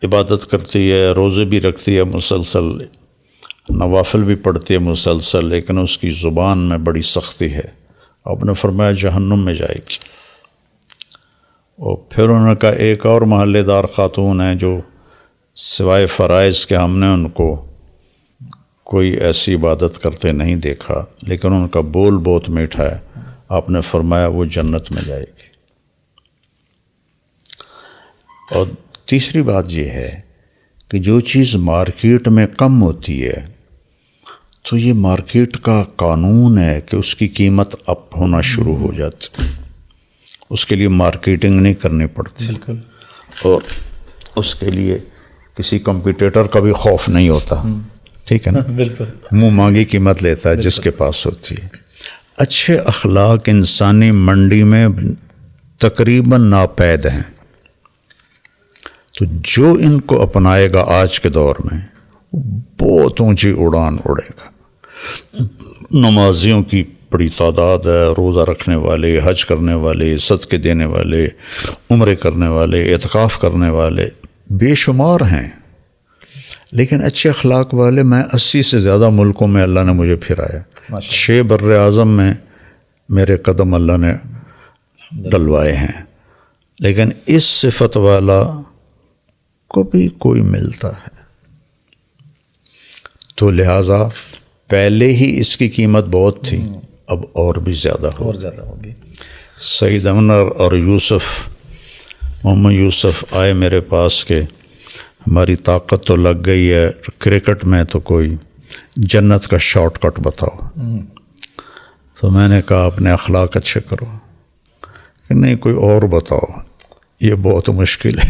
[SPEAKER 2] عبادت کرتی ہے، روزے بھی رکھتی ہے مسلسل، نوافل بھی پڑھتی ہے مسلسل، لیکن اس کی زبان میں بڑی سختی ہے. آپ نے فرمایا جہنم میں جائے گی. اور پھر انہوں نے کہا ایک اور محلے دار خاتون ہیں جو سوائے فرائض کے ہم نے ان کو کوئی ایسی عبادت کرتے نہیں دیکھا، لیکن ان کا بول بہت میٹھا ہے. آپ نے فرمایا وہ جنت میں جائے گی. اور تیسری بات یہ ہے کہ جو چیز مارکیٹ میں کم ہوتی ہے تو یہ مارکیٹ کا قانون ہے کہ اس کی قیمت اپ ہونا شروع ہو جاتی، اس کے لیے مارکیٹنگ نہیں کرنی پڑتی.
[SPEAKER 1] بالکل.
[SPEAKER 2] اور اس کے لیے کسی کمپیٹیٹر کا بھی خوف نہیں ہوتا. ٹھیک ہے نا؟
[SPEAKER 1] بالکل.
[SPEAKER 2] منہ مانگی قیمت لیتا ہے جس کے پاس ہوتی ہے. اچھے اخلاق انسانی منڈی میں تقریباً ناپید ہیں، تو جو ان کو اپنائے گا آج کے دور میں بہت اونچی اڑان اڑے گا. نمازیوں کی بڑی تعداد ہے، روزہ رکھنے والے، حج کرنے والے، صدقے دینے والے، عمرے کرنے والے، اعتکاف کرنے والے بے شمار ہیں. لیکن اچھے اخلاق والے میں 80 سے زیادہ ملکوں میں اللہ نے مجھے پھرایا. 6 بر اعظم میں میرے قدم اللہ نے ڈلوائے ہیں، لیکن اس صفت والا کو بھی کوئی ملتا ہے. تو لہٰذا پہلے ہی اس کی قیمت بہت تھی، اب اور بھی زیادہ
[SPEAKER 1] ہوگی.
[SPEAKER 2] سعید انور اور محمد یوسف آئے میرے پاس کہ ہماری طاقت تو لگ گئی ہے کرکٹ میں، تو کوئی جنت کا شارٹ کٹ بتاؤ. تو میں نے کہا اپنے اخلاق اچھے کرو. کہ نہیں کوئی اور بتاؤ، یہ بہت مشکل ہے.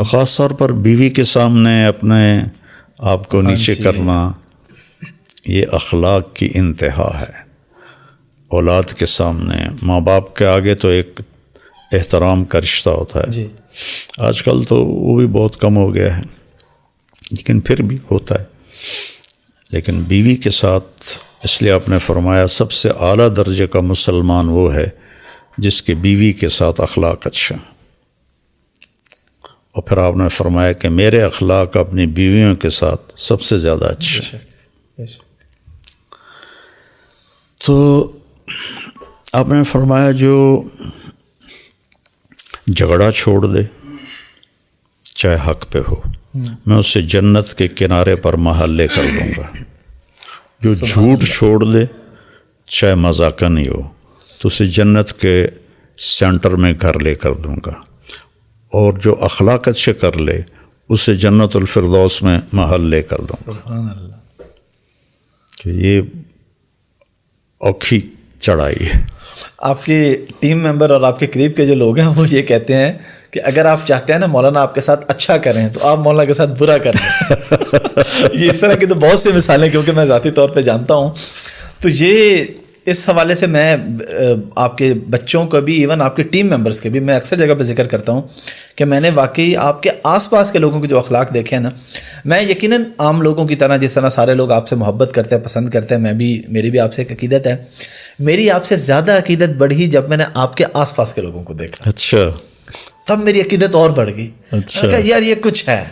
[SPEAKER 2] خاص طور پر بیوی کے سامنے اپنے آپ کو نیچے کرنا، یہ اخلاق کی انتہا ہے. اولاد کے سامنے، ماں باپ کے آگے تو ایک احترام کا رشتہ ہوتا ہے.
[SPEAKER 1] جی.
[SPEAKER 2] آج کل تو وہ بھی بہت کم ہو گیا ہے، لیکن پھر بھی ہوتا ہے. لیکن بیوی کے ساتھ اس لیے آپ نے فرمایا سب سے اعلیٰ درجے کا مسلمان وہ ہے جس کے بیوی کے ساتھ اخلاق اچھا. اور پھر آپ نے فرمایا کہ میرے اخلاق اپنی بیویوں کے ساتھ سب سے زیادہ اچھا. تو آپ نے فرمایا جو جھگڑا چھوڑ دے چاہے حق پہ ہو، میں اسے جنت کے کنارے پر محل لے کر دوں گا. جو جھوٹ چھوڑ دے چاہے مذاقہ نہیں ہو، تو اسے جنت کے سینٹر میں گھر لے کر دوں گا. اور جو اخلاق اچھے کر لے اسے جنت الفردوس میں محل لے کر دوں گا.
[SPEAKER 1] سبحان اللہ.
[SPEAKER 2] کہ یہ اوکھی چڑھائی ہے.
[SPEAKER 1] آپ کے ٹیم ممبر اور آپ کے قریب کے جو لوگ ہیں وہ یہ کہتے ہیں کہ اگر آپ چاہتے ہیں نا مولانا آپ کے ساتھ اچھا کریں تو آپ مولانا کے ساتھ برا کریں. یہ اس طرح کی تو بہت سی مثالیں کیونکہ میں ذاتی طور پہ جانتا ہوں. تو یہ اس حوالے سے میں آپ کے بچوں کا بھی، ایون آپ کے ٹیم ممبرس کے بھی میں اکثر جگہ پہ ذکر کرتا ہوں کہ میں نے واقعی آپ کے آس پاس کے لوگوں کے جو اخلاق دیکھے ہیں نا، میں یقیناً عام لوگوں کی طرح جس طرح سارے لوگ آپ سے محبت کرتے ہیں، پسند کرتے ہیں، میری بھی آپ سے ایک عقیدت ہے. میری آپ سے زیادہ عقیدت بڑھی جب میں نے آپ کے آس پاس کے لوگوں کو دیکھا.
[SPEAKER 2] اچھا.
[SPEAKER 1] تب میری عقیدت اور بڑھ گئی.
[SPEAKER 2] اچھا.
[SPEAKER 1] کہا یار یہ کچھ ہے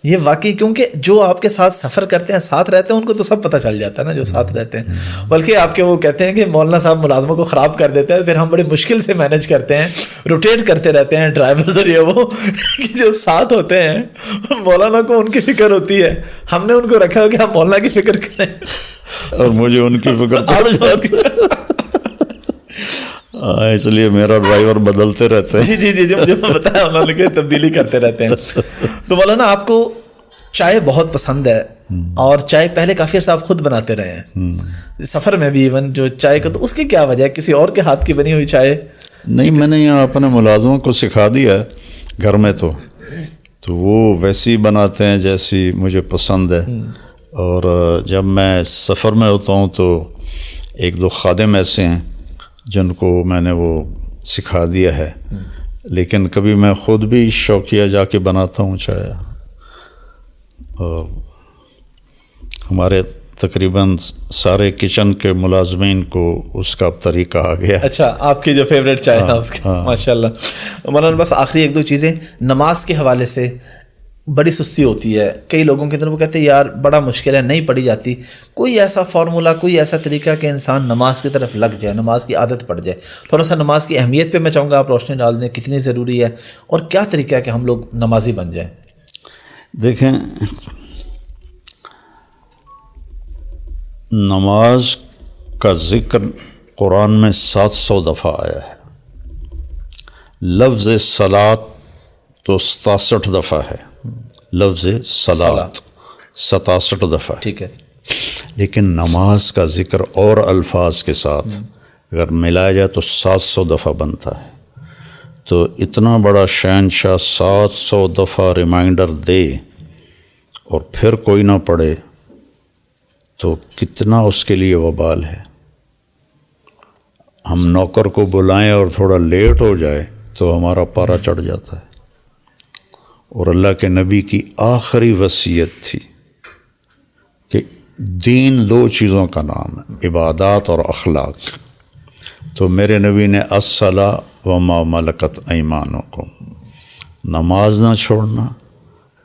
[SPEAKER 1] یہ واقعی, کیونکہ جو آپ کے ساتھ سفر کرتے ہیں, ساتھ رہتے ہیں, ان کو تو سب پتہ چل جاتا ہے نا جو ساتھ رہتے ہیں. بلکہ آپ کے وہ کہتے ہیں کہ مولانا صاحب ملازموں کو خراب کر دیتے ہیں, پھر ہم بڑی مشکل سے مینیج کرتے ہیں, روٹیٹ کرتے رہتے ہیں ڈرائیورز اور یہ وہ کہ جو ساتھ ہوتے ہیں مولانا کو ان کی فکر ہوتی ہے, ہم نے ان کو رکھا ہو کہ ہم مولانا کی فکر کریں
[SPEAKER 2] اور مجھے ان کی فکر پڑ جاتی ہے, اس لیے میرا ڈرائیور بدلتے رہتے ہیں.
[SPEAKER 1] جی مجھے بتایا انہوں نے کہ تبدیلی کرتے رہتے ہیں. تو مولانا آپ کو چائے بہت پسند ہے, اور چائے پہلے کافی عرصہ آپ خود بناتے رہے ہیں, سفر میں بھی ایون جو چائے کو, تو اس کی کیا وجہ ہے؟ کسی اور کے ہاتھ کی بنی ہوئی چائے
[SPEAKER 2] نہیں, میں نے یہاں اپنے ملازموں کو سکھا دیا ہے گھر میں, تو وہ ویسی بناتے ہیں جیسی مجھے پسند ہے. اور جب میں سفر میں ہوتا ہوں تو ایک دو خادم ایسے ہیں جن کو میں نے وہ سکھا دیا ہے, لیکن کبھی میں خود بھی شوقیہ جا کے بناتا ہوں چائے. اور ہمارے تقریباً سارے کچن کے ملازمین کو اس کا طریقہ آ گیا.
[SPEAKER 1] اچھا, آپ کی جو فیوریٹ چائے ہے اس کا, ماشاء اللہ. مولانا بس آخری ایک دو چیزیں, نماز کے حوالے سے بڑی سستی ہوتی ہے کئی لوگوں کے اندر, وہ کہتے ہیں یار بڑا مشکل ہے, نہیں پڑھی جاتی. کوئی ایسا فارمولہ, کوئی ایسا طریقہ کہ انسان نماز کی طرف لگ جائے, نماز کی عادت پڑ جائے؟ تھوڑا سا نماز کی اہمیت پہ میں چاہوں گا آپ روشنی ڈال دیں, کتنی ضروری ہے, اور کیا طریقہ ہے کہ ہم لوگ نمازی بن جائیں؟
[SPEAKER 2] دیکھیں, نماز کا ذکر قرآن میں 700 دفعہ آیا ہے. لفظ صلاۃ تو 67 دفعہ ہے, لفظ صلاۃ 67 دفعہ.
[SPEAKER 1] ٹھیک ہے.
[SPEAKER 2] لیکن نماز کا ذکر اور الفاظ کے ساتھ اگر ملایا جائے تو 700 دفعہ بنتا ہے. تو اتنا بڑا شہنشاہ 700 دفعہ ریمائنڈر دے اور پھر کوئی نہ پڑھے تو کتنا اس کے لیے وبال ہے. ہم نوکر کو بلائیں اور تھوڑا لیٹ ہو جائے تو ہمارا پارا چڑھ جاتا ہے. اور اللہ کے نبی کی آخری وصیت تھی کہ دین 2 چیزوں کا نام ہے, عبادات اور اخلاق. تو میرے نبی نے الصلاۃ وما ملکت ایمانکم, نماز نہ چھوڑنا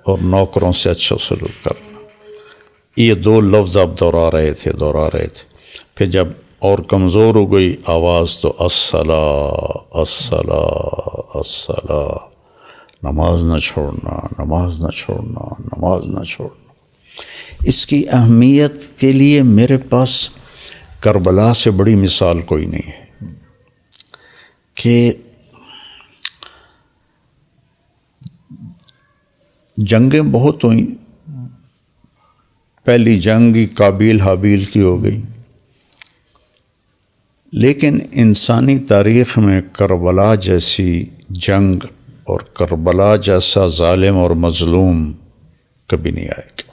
[SPEAKER 2] اور نوکروں سے اچھا سلوک کرنا. یہ 2 لفظ آپ دہرا رہے تھے. پھر جب اور کمزور ہو گئی آواز تو الصلاۃ الصلاۃ الصلاۃ, نماز نہ چھوڑنا, نماز نہ چھوڑنا, نماز نہ چھوڑنا. اس کی اہمیت کے لیے میرے پاس کربلا سے بڑی مثال کوئی نہیں ہے کہ جنگیں بہت ہوئیں. پہلی جنگ قابیل حابیل کی ہو گئی, لیکن انسانی تاریخ میں کربلا جیسی جنگ اور کربلا جیسا ظالم اور مظلوم کبھی نہیں آئے گا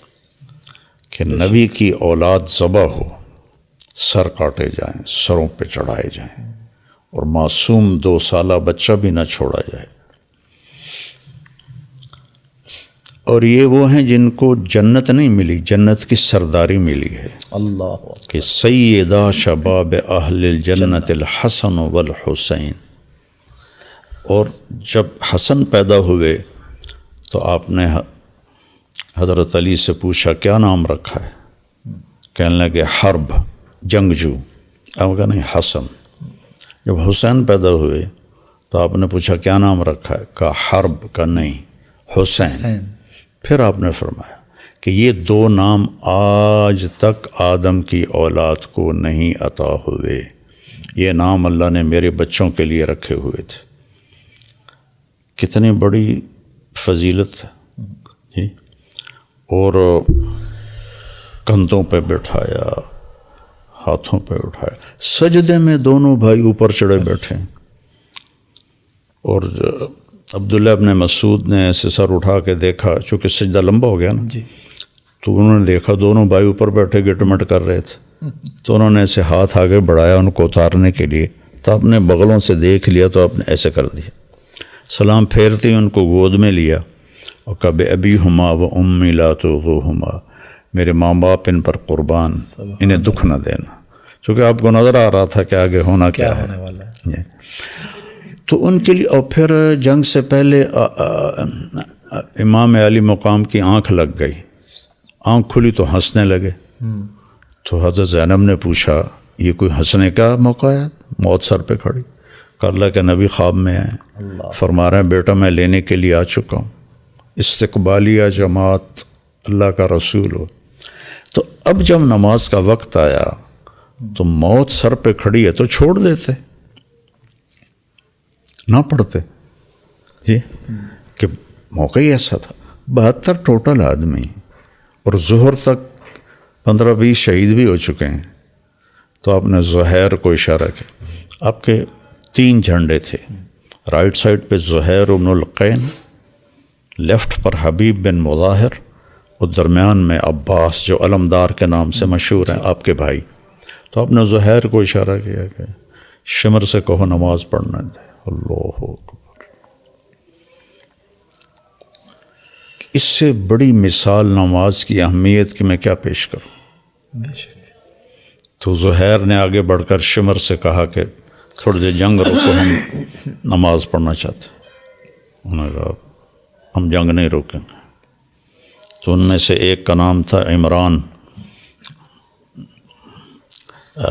[SPEAKER 2] کہ نبی کی اولاد ذبح ہو, سر کاٹے جائیں, سروں پہ چڑھائے جائیں, اور معصوم 2 سالہ بچہ بھی نہ چھوڑا جائے. اور یہ وہ ہیں جن کو جنت نہیں ملی, جنت کی سرداری ملی ہے.
[SPEAKER 1] اللہ
[SPEAKER 2] کہ سیدہ شباب اہل الجنت الحسن والحسین. اور جب حسن پیدا ہوئے تو آپ نے حضرت علی سے پوچھا کیا نام رکھا ہے؟ کہنے لگے حرب, جنگجو. آپ کہا نہیں, حسن. جب حسین پیدا ہوئے تو آپ نے پوچھا کیا نام رکھا ہے؟ کہا حرب. کا نہیں, حسین. پھر آپ نے فرمایا کہ یہ 2 نام آج تک آدم کی اولاد کو نہیں عطا ہوئے, یہ نام اللہ نے میرے بچوں کے لیے رکھے ہوئے تھے. کتنی بڑی فضیلت ہے جی. اور کندھوں پہ بٹھایا, ہاتھوں پہ اٹھایا, سجدے میں دونوں بھائی اوپر چڑھے بیٹھے. اور عبداللہ ابن مسعود نے ایسے سر اٹھا کے دیکھا, چونکہ سجدہ لمبا ہو گیا نا
[SPEAKER 1] جی,
[SPEAKER 2] تو انہوں نے دیکھا دونوں بھائی اوپر بیٹھے گٹمٹ کر رہے تھے. تو انہوں نے ایسے ہاتھ آگے بڑھایا ان کو اتارنے کے لیے, تو آپ نے بغلوں سے دیکھ لیا تو آپ نے ایسے کر دیا. سلام پھیرتے ان کو گود میں لیا اور کہا بے ابی ہما و امی لا تغضوہما, میرے ماں باپ ان پر قربان, انہیں دکھ نہ دینا. چونکہ آپ کو نظر آ رہا تھا کہ آگے ہونا کیا ہے. تو ان کے لیے، اور پھر جنگ سے پہلے امام علی مقام کی آنکھ لگ گئی، آنکھ کھلی تو ہنسنے لگے. تو حضرت زینب نے پوچھا یہ کوئی ہنسنے کا موقع ہے؟ موت سر پہ کھڑی. کہ اللہ کے نبی خواب میں آئے، فرما رہے ہیں بیٹا میں لینے کے لیے آ چکا ہوں، استقبالیہ جماعت اللہ کا رسول ہو. تو اب جب نماز کا وقت آیا تو موت سر پہ کھڑی ہے تو چھوڑ دیتے، نہ پڑھتے. جی کہ موقع ہی ایسا تھا. 72 ٹوٹل آدمی، اور ظہر تک 15-20 شہید بھی ہو چکے ہیں. تو آپ نے زہیر کو اشارہ کیا. آپ کے 3 جھنڈے تھے، رائٹ سائڈ پہ زہیر بن القین، لیفٹ پر حبیب بن مظاہر، اور درمیان میں عباس جو علمدار کے نام سے مشہور ہیں آپ کے بھائی. تو آپ نے زہیر کو اشارہ کیا کہ شمر سے کہو نماز پڑھنا دے. اللہ اکبر. اس سے بڑی مثال نماز کی اہمیت کی میں کیا پیش کروں.
[SPEAKER 1] بے شک.
[SPEAKER 2] تو زہیر نے آگے بڑھ کر شمر سے کہا کہ تھوڑی دیر جنگ روکو، ہم نماز پڑھنا چاہتے ہیں. انہوں نے کہا ہم جنگ نہیں روکیں گے. تو ان میں سے ایک کا نام تھا عمران،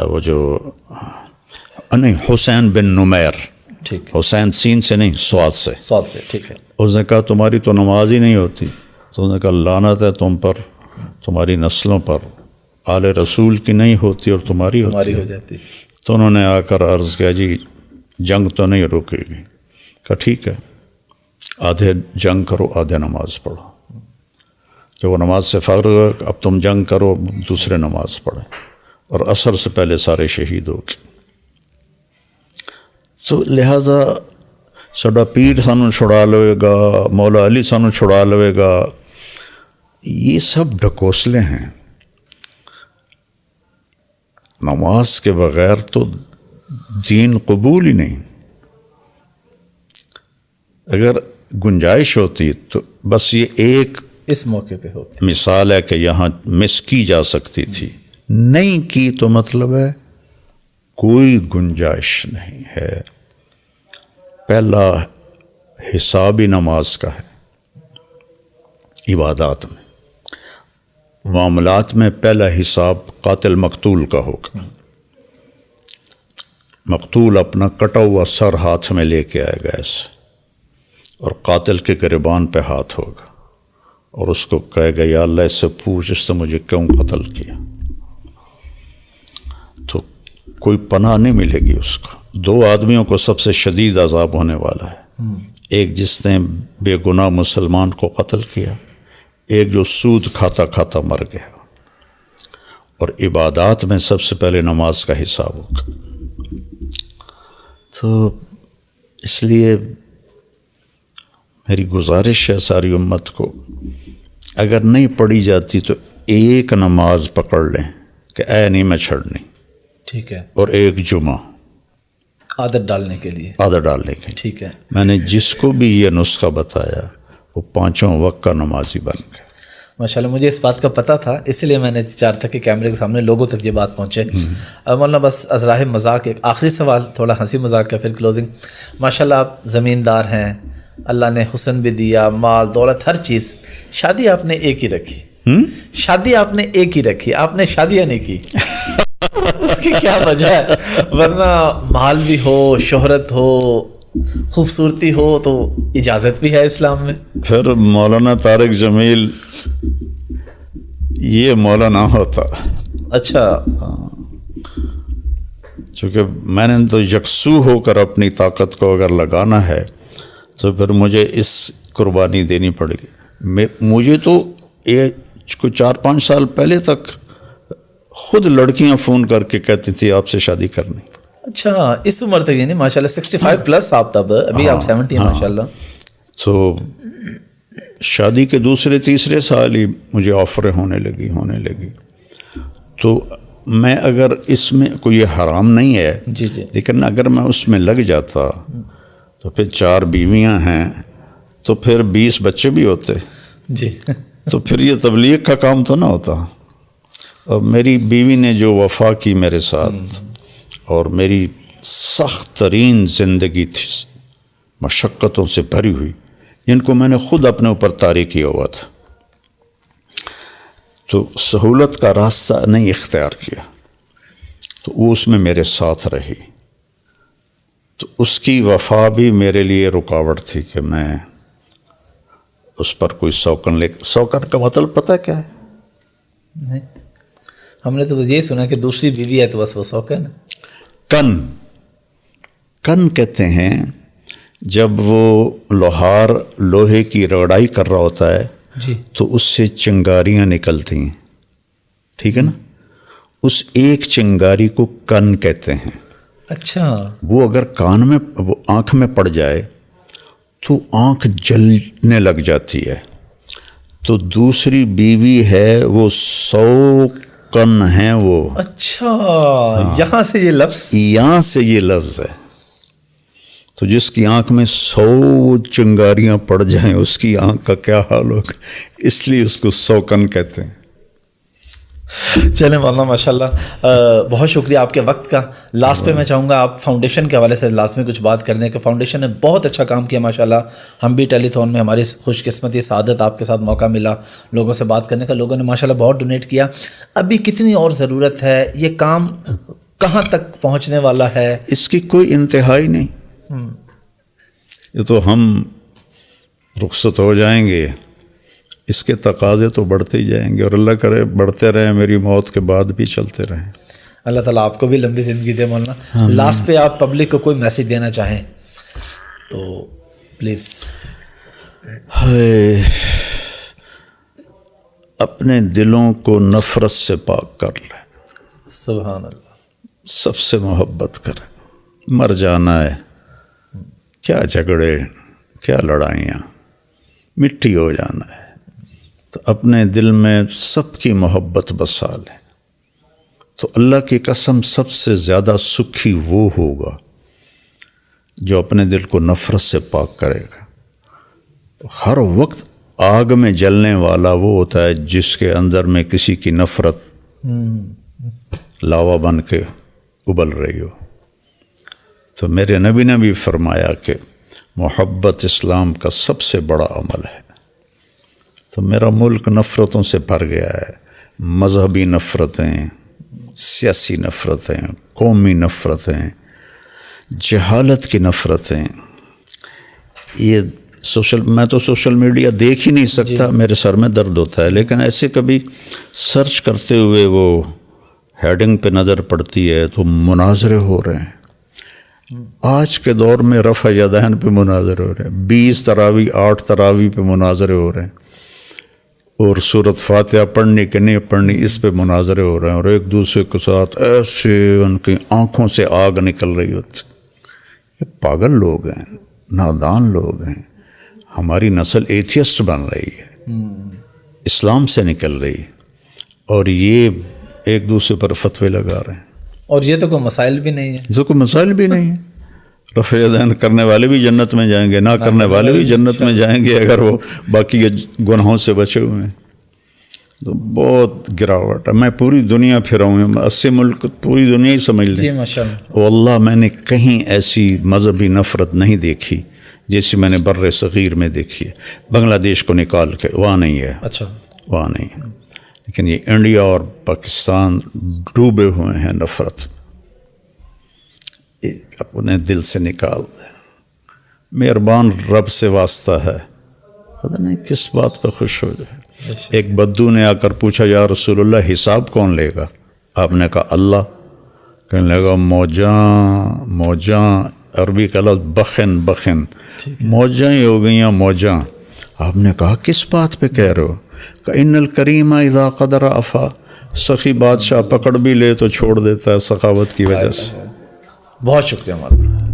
[SPEAKER 2] وہ جو نہیں، حسین بن نمیر.
[SPEAKER 1] ٹھیک.
[SPEAKER 2] حسین سین سے نہیں، سواد سے.
[SPEAKER 1] سواد سے. ٹھیک ہے.
[SPEAKER 2] اس نے کہا تمہاری تو نماز ہی نہیں ہوتی. تو اس نے کہا لعنت ہے تم پر، تمہاری نسلوں پر، آل رسول کی نہیں ہوتی اور تمہاری ہوتی
[SPEAKER 1] ہو جاتی.
[SPEAKER 2] تو انہوں نے آ کر عرض کیا جی جنگ تو نہیں روکے گی. کہا ٹھیک ہے، آدھے جنگ کرو آدھے نماز پڑھو. جب وہ نماز سے فارغ ہو اب تم جنگ کرو، دوسرے نماز پڑھیں، اور عصر سے پہلے سارے شہید ہو گئے. تو لہٰذا ساڈا پیر سانو چھڑا لوے گا، مولا علی سانو چھڑا لوے گا، یہ سب ڈھکوسلے ہیں. نماز کے بغیر تو دین قبول ہی نہیں. اگر گنجائش ہوتی تو بس یہ ایک
[SPEAKER 1] اس موقع پہ ہوتی
[SPEAKER 2] مثال ہے کہ یہاں مس کی جا سکتی تھی، نہیں کی تو مطلب ہے کوئی گنجائش نہیں ہے. پہلا حساب ہی نماز کا ہے. عبادات میں، معاملات میں پہلا حساب قاتل مقتول کا ہوگا. مقتول اپنا کٹا ہوا سر ہاتھ میں لے کے آئے گا ایسے، اور قاتل کے گریبان پہ ہاتھ ہوگا، اور اس کو کہے گا یا اللہ اس سے پوچھ اس نے مجھے کیوں قتل کیا. تو کوئی پناہ نہیں ملے گی اس کو. 2 آدمیوں کو سب سے شدید عذاب ہونے والا ہے. ایک جس نے بے گناہ مسلمان کو قتل کیا، ایک جو سود کھاتا کھاتا مر گیا. اور عبادات میں سب سے پہلے نماز کا حساب ہوگا. تو اس لیے میری گزارش ہے ساری امت کو، اگر نہیں پڑھی جاتی تو ایک نماز پکڑ لیں کہ اے نہیں میں چھڑنی.
[SPEAKER 1] ٹھیک ہے.
[SPEAKER 2] اور ایک جمعہ
[SPEAKER 1] عادت ڈالنے کے لیے.
[SPEAKER 2] عادت ڈالنے کے.
[SPEAKER 1] ٹھیک ہے.
[SPEAKER 2] میں نے جس کو بھی یہ نسخہ بتایا وہ 5 وقت کا نمازی بن گیا.
[SPEAKER 1] ماشاءاللہ مجھے اس بات کا پتہ تھا، اس لیے میں نے چاہتا تھا کہ کیمرے کے سامنے لوگوں تک یہ بات پہنچے. مولانا بس ازراہ مذاق ایک آخری سوال، تھوڑا ہنسی مذاق کا، پھر کلوزنگ. ماشاءاللہ آپ زمیندار ہیں، اللہ نے حسن بھی دیا، مال دولت ہر چیز. شادی آپ نے ایک ہی رکھی. شادی آپ نے ایک ہی رکھی، آپ نے شادیاں نہیں کی. اس کی کیا وجہ ہے؟ ورنہ مال بھی ہو، شہرت ہو، خوبصورتی ہو تو اجازت بھی ہے اسلام میں.
[SPEAKER 2] پھر مولانا طارق جمیل یہ مولانا ہوتا.
[SPEAKER 1] اچھا.
[SPEAKER 2] چونکہ میں نے تو یکسو ہو کر اپنی طاقت کو اگر لگانا ہے تو پھر مجھے اس قربانی دینی پڑے گی. مجھے تو یہ کوئی 4-5 سال پہلے تک خود لڑکیاں فون کر کے کہتی تھی آپ سے شادی کرنی.
[SPEAKER 1] اچھا اس عمر تک یعنی ماشاءاللہ 65 پلس آپ تب، ابھی آپ 70 ہیں ماشاءاللہ.
[SPEAKER 2] تو شادی کے دوسرے تیسرے سال ہی مجھے آفریں ہونے لگی. تو میں اگر اس میں کوئی یہ حرام نہیں ہے
[SPEAKER 1] جی جی،
[SPEAKER 2] لیکن اگر میں اس میں لگ جاتا تو پھر 4 بیویاں ہیں تو پھر 20 بچے بھی ہوتے
[SPEAKER 1] جی.
[SPEAKER 2] تو پھر یہ تبلیغ کا کام تو نہ ہوتا. اور میری بیوی نے جو وفا کی میرے ساتھ، اور میری سخت ترین زندگی تھی مشقتوں سے بھری ہوئی، جن کو میں نے خود اپنے اوپر طاری کیا ہوا تھا، تو سہولت کا راستہ نہیں اختیار کیا، تو وہ اس میں میرے ساتھ رہی، تو اس کی وفا بھی میرے لیے رکاوٹ تھی کہ میں اس پر کوئی سوکن سوکن کا مطلب پتہ کیا ہے؟
[SPEAKER 1] نہیں، ہم نے تو یہ سنا کہ دوسری بیوی ہے تو بس وہ سوکن ہے۔
[SPEAKER 2] کن کہتے ہیں جب وہ لوہے کی رگڑائی کر رہا ہوتا ہے
[SPEAKER 1] جی،
[SPEAKER 2] تو اس سے چنگاریاں نکلتی ہیں، ٹھیک ہے نا، اس ایک چنگاری کو کن کہتے ہیں۔
[SPEAKER 1] اچھا،
[SPEAKER 2] وہ اگر کان میں وہ آنکھ میں پڑ جائے تو آنکھ جلنے لگ جاتی ہے، تو دوسری بیوی ہے وہ 100 کن ہیں وہ۔
[SPEAKER 1] اچھا، یہاں سے یہ لفظ ہے۔ تو جس کی آنکھ میں 100 چنگاریاں پڑ جائیں اس کی آنکھ کا کیا حال ہوگا، اس لیے اس کو 100 کن کہتے ہیں۔ چلیں مولانا، ماشاءاللہ بہت شکریہ آپ کے وقت کا۔ لاسٹ پہ میں چاہوں گا آپ فاؤنڈیشن کے حوالے سے لازمی کچھ بات کر دیں کہ فاؤنڈیشن نے بہت اچھا کام کیا ماشاءاللہ۔ ہم بھی ٹیلی تھون میں ہماری خوش قسمتی سعادت آپ کے ساتھ موقع ملا لوگوں سے بات کرنے کا، لوگوں نے ماشاءاللہ بہت ڈونیٹ کیا۔ ابھی کتنی اور ضرورت ہے؟ یہ کام کہاں تک پہنچنے والا ہے؟
[SPEAKER 2] اس کی کوئی انتہائی نہیں، یہ تو ہم رخصت ہو جائیں گے، اس کے تقاضے تو بڑھتے ہی جائیں گے، اور اللہ کرے بڑھتے رہیں، میری موت کے بعد بھی چلتے رہیں۔
[SPEAKER 1] اللہ تعالیٰ آپ کو بھی لمبی زندگی دے مولانا۔ لاسٹ پہ آپ پبلک کو کوئی میسیج دینا چاہیں تو پلیز۔
[SPEAKER 2] اپنے دلوں کو نفرت سے پاک کر لیں،
[SPEAKER 1] سبحان اللہ،
[SPEAKER 2] سب سے محبت کریں، مر جانا ہے، کیا جھگڑے، کیا لڑائیاں، مٹی ہو جانا ہے، تو اپنے دل میں سب کی محبت بسا لیں، تو اللہ کی قسم سب سے زیادہ سکھی وہ ہوگا جو اپنے دل کو نفرت سے پاک کرے گا۔ ہر وقت آگ میں جلنے والا وہ ہوتا ہے جس کے اندر میں کسی کی نفرت لاوا بن کے ابل رہی ہو۔ تو میرے نبی نے بھی فرمایا کہ محبت اسلام کا سب سے بڑا عمل ہے۔ تو میرا ملک نفرتوں سے بھر گیا ہے، مذہبی نفرتیں، سیاسی نفرتیں، قومی نفرتیں، جہالت کی نفرتیں۔ یہ میں تو سوشل میڈیا دیکھ ہی نہیں سکتا، میرے سر میں درد ہوتا ہے، لیکن ایسے کبھی سرچ کرتے ہوئے وہ ہیڈنگ پہ نظر پڑتی ہے تو مناظرے ہو رہے ہیں۔ آج کے دور میں رفع یدین پہ مناظرے ہو رہے ہیں، 20 تراویح 8 تراویح پہ مناظرے ہو رہے ہیں، اور سورۃ فاتحہ پڑھنی کہ نہیں پڑھنی اس پہ مناظرے ہو رہے ہیں، اور ایک دوسرے کے ساتھ ایسے ان کی آنکھوں سے آگ نکل رہی ہوتی۔ یہ پاگل لوگ ہیں، نادان لوگ ہیں۔ ہماری نسل ایتھیسٹ بن رہی ہے، اسلام سے نکل رہی، اور یہ ایک دوسرے پر فتوے لگا رہے ہیں، اور
[SPEAKER 1] یہ تو کوئی مسائل بھی نہیں ہے،
[SPEAKER 2] جو کوئی مسائل بھی نہیں ہے۔ رفع یدین کرنے والے بھی جنت میں جائیں گے، نہ کرنے والے بھی جنت میں جائیں گے اگر وہ باقی گناہوں سے بچے ہوئے ہیں۔ تو بہت گراوٹ ہے۔ میں پوری دنیا پھرا ہوں، 80 ملک، پوری دنیا ہی سمجھ لیں۔
[SPEAKER 1] جی ماشاءاللہ،
[SPEAKER 2] واللہ میں نے کہیں ایسی مذہبی نفرت نہیں دیکھی جیسی میں نے بر صغیر میں دیکھی ہے۔ بنگلہ دیش کو نکال کے وہاں نہیں ہے،
[SPEAKER 1] اچھا
[SPEAKER 2] وہاں نہیں ہے، لیکن یہ انڈیا اور پاکستان ڈوبے ہوئے ہیں نفرت، اپنے دل سے نکال دیں۔ مہربان رب سے واسطہ ہے، پتہ نہیں کس بات پہ خوش ہو جائے۔ ایک بدو نے آ کر پوچھا، یا رسول اللہ حساب کون لے گا؟ آپ نے کہا اللہ۔ کہنے لگا موجاں، عربی کا لفظ بخن، موجاں ہی ہو گئیں موجاں۔ آپ نے کہا کس بات پہ کہہ رہے ہو؟ کہ ان الکریم اذا قدر عفا، سخی بادشاہ پکڑ بھی لے تو چھوڑ دیتا ہے سخاوت کی وجہ سے۔
[SPEAKER 1] بہت شکریہ مولانا۔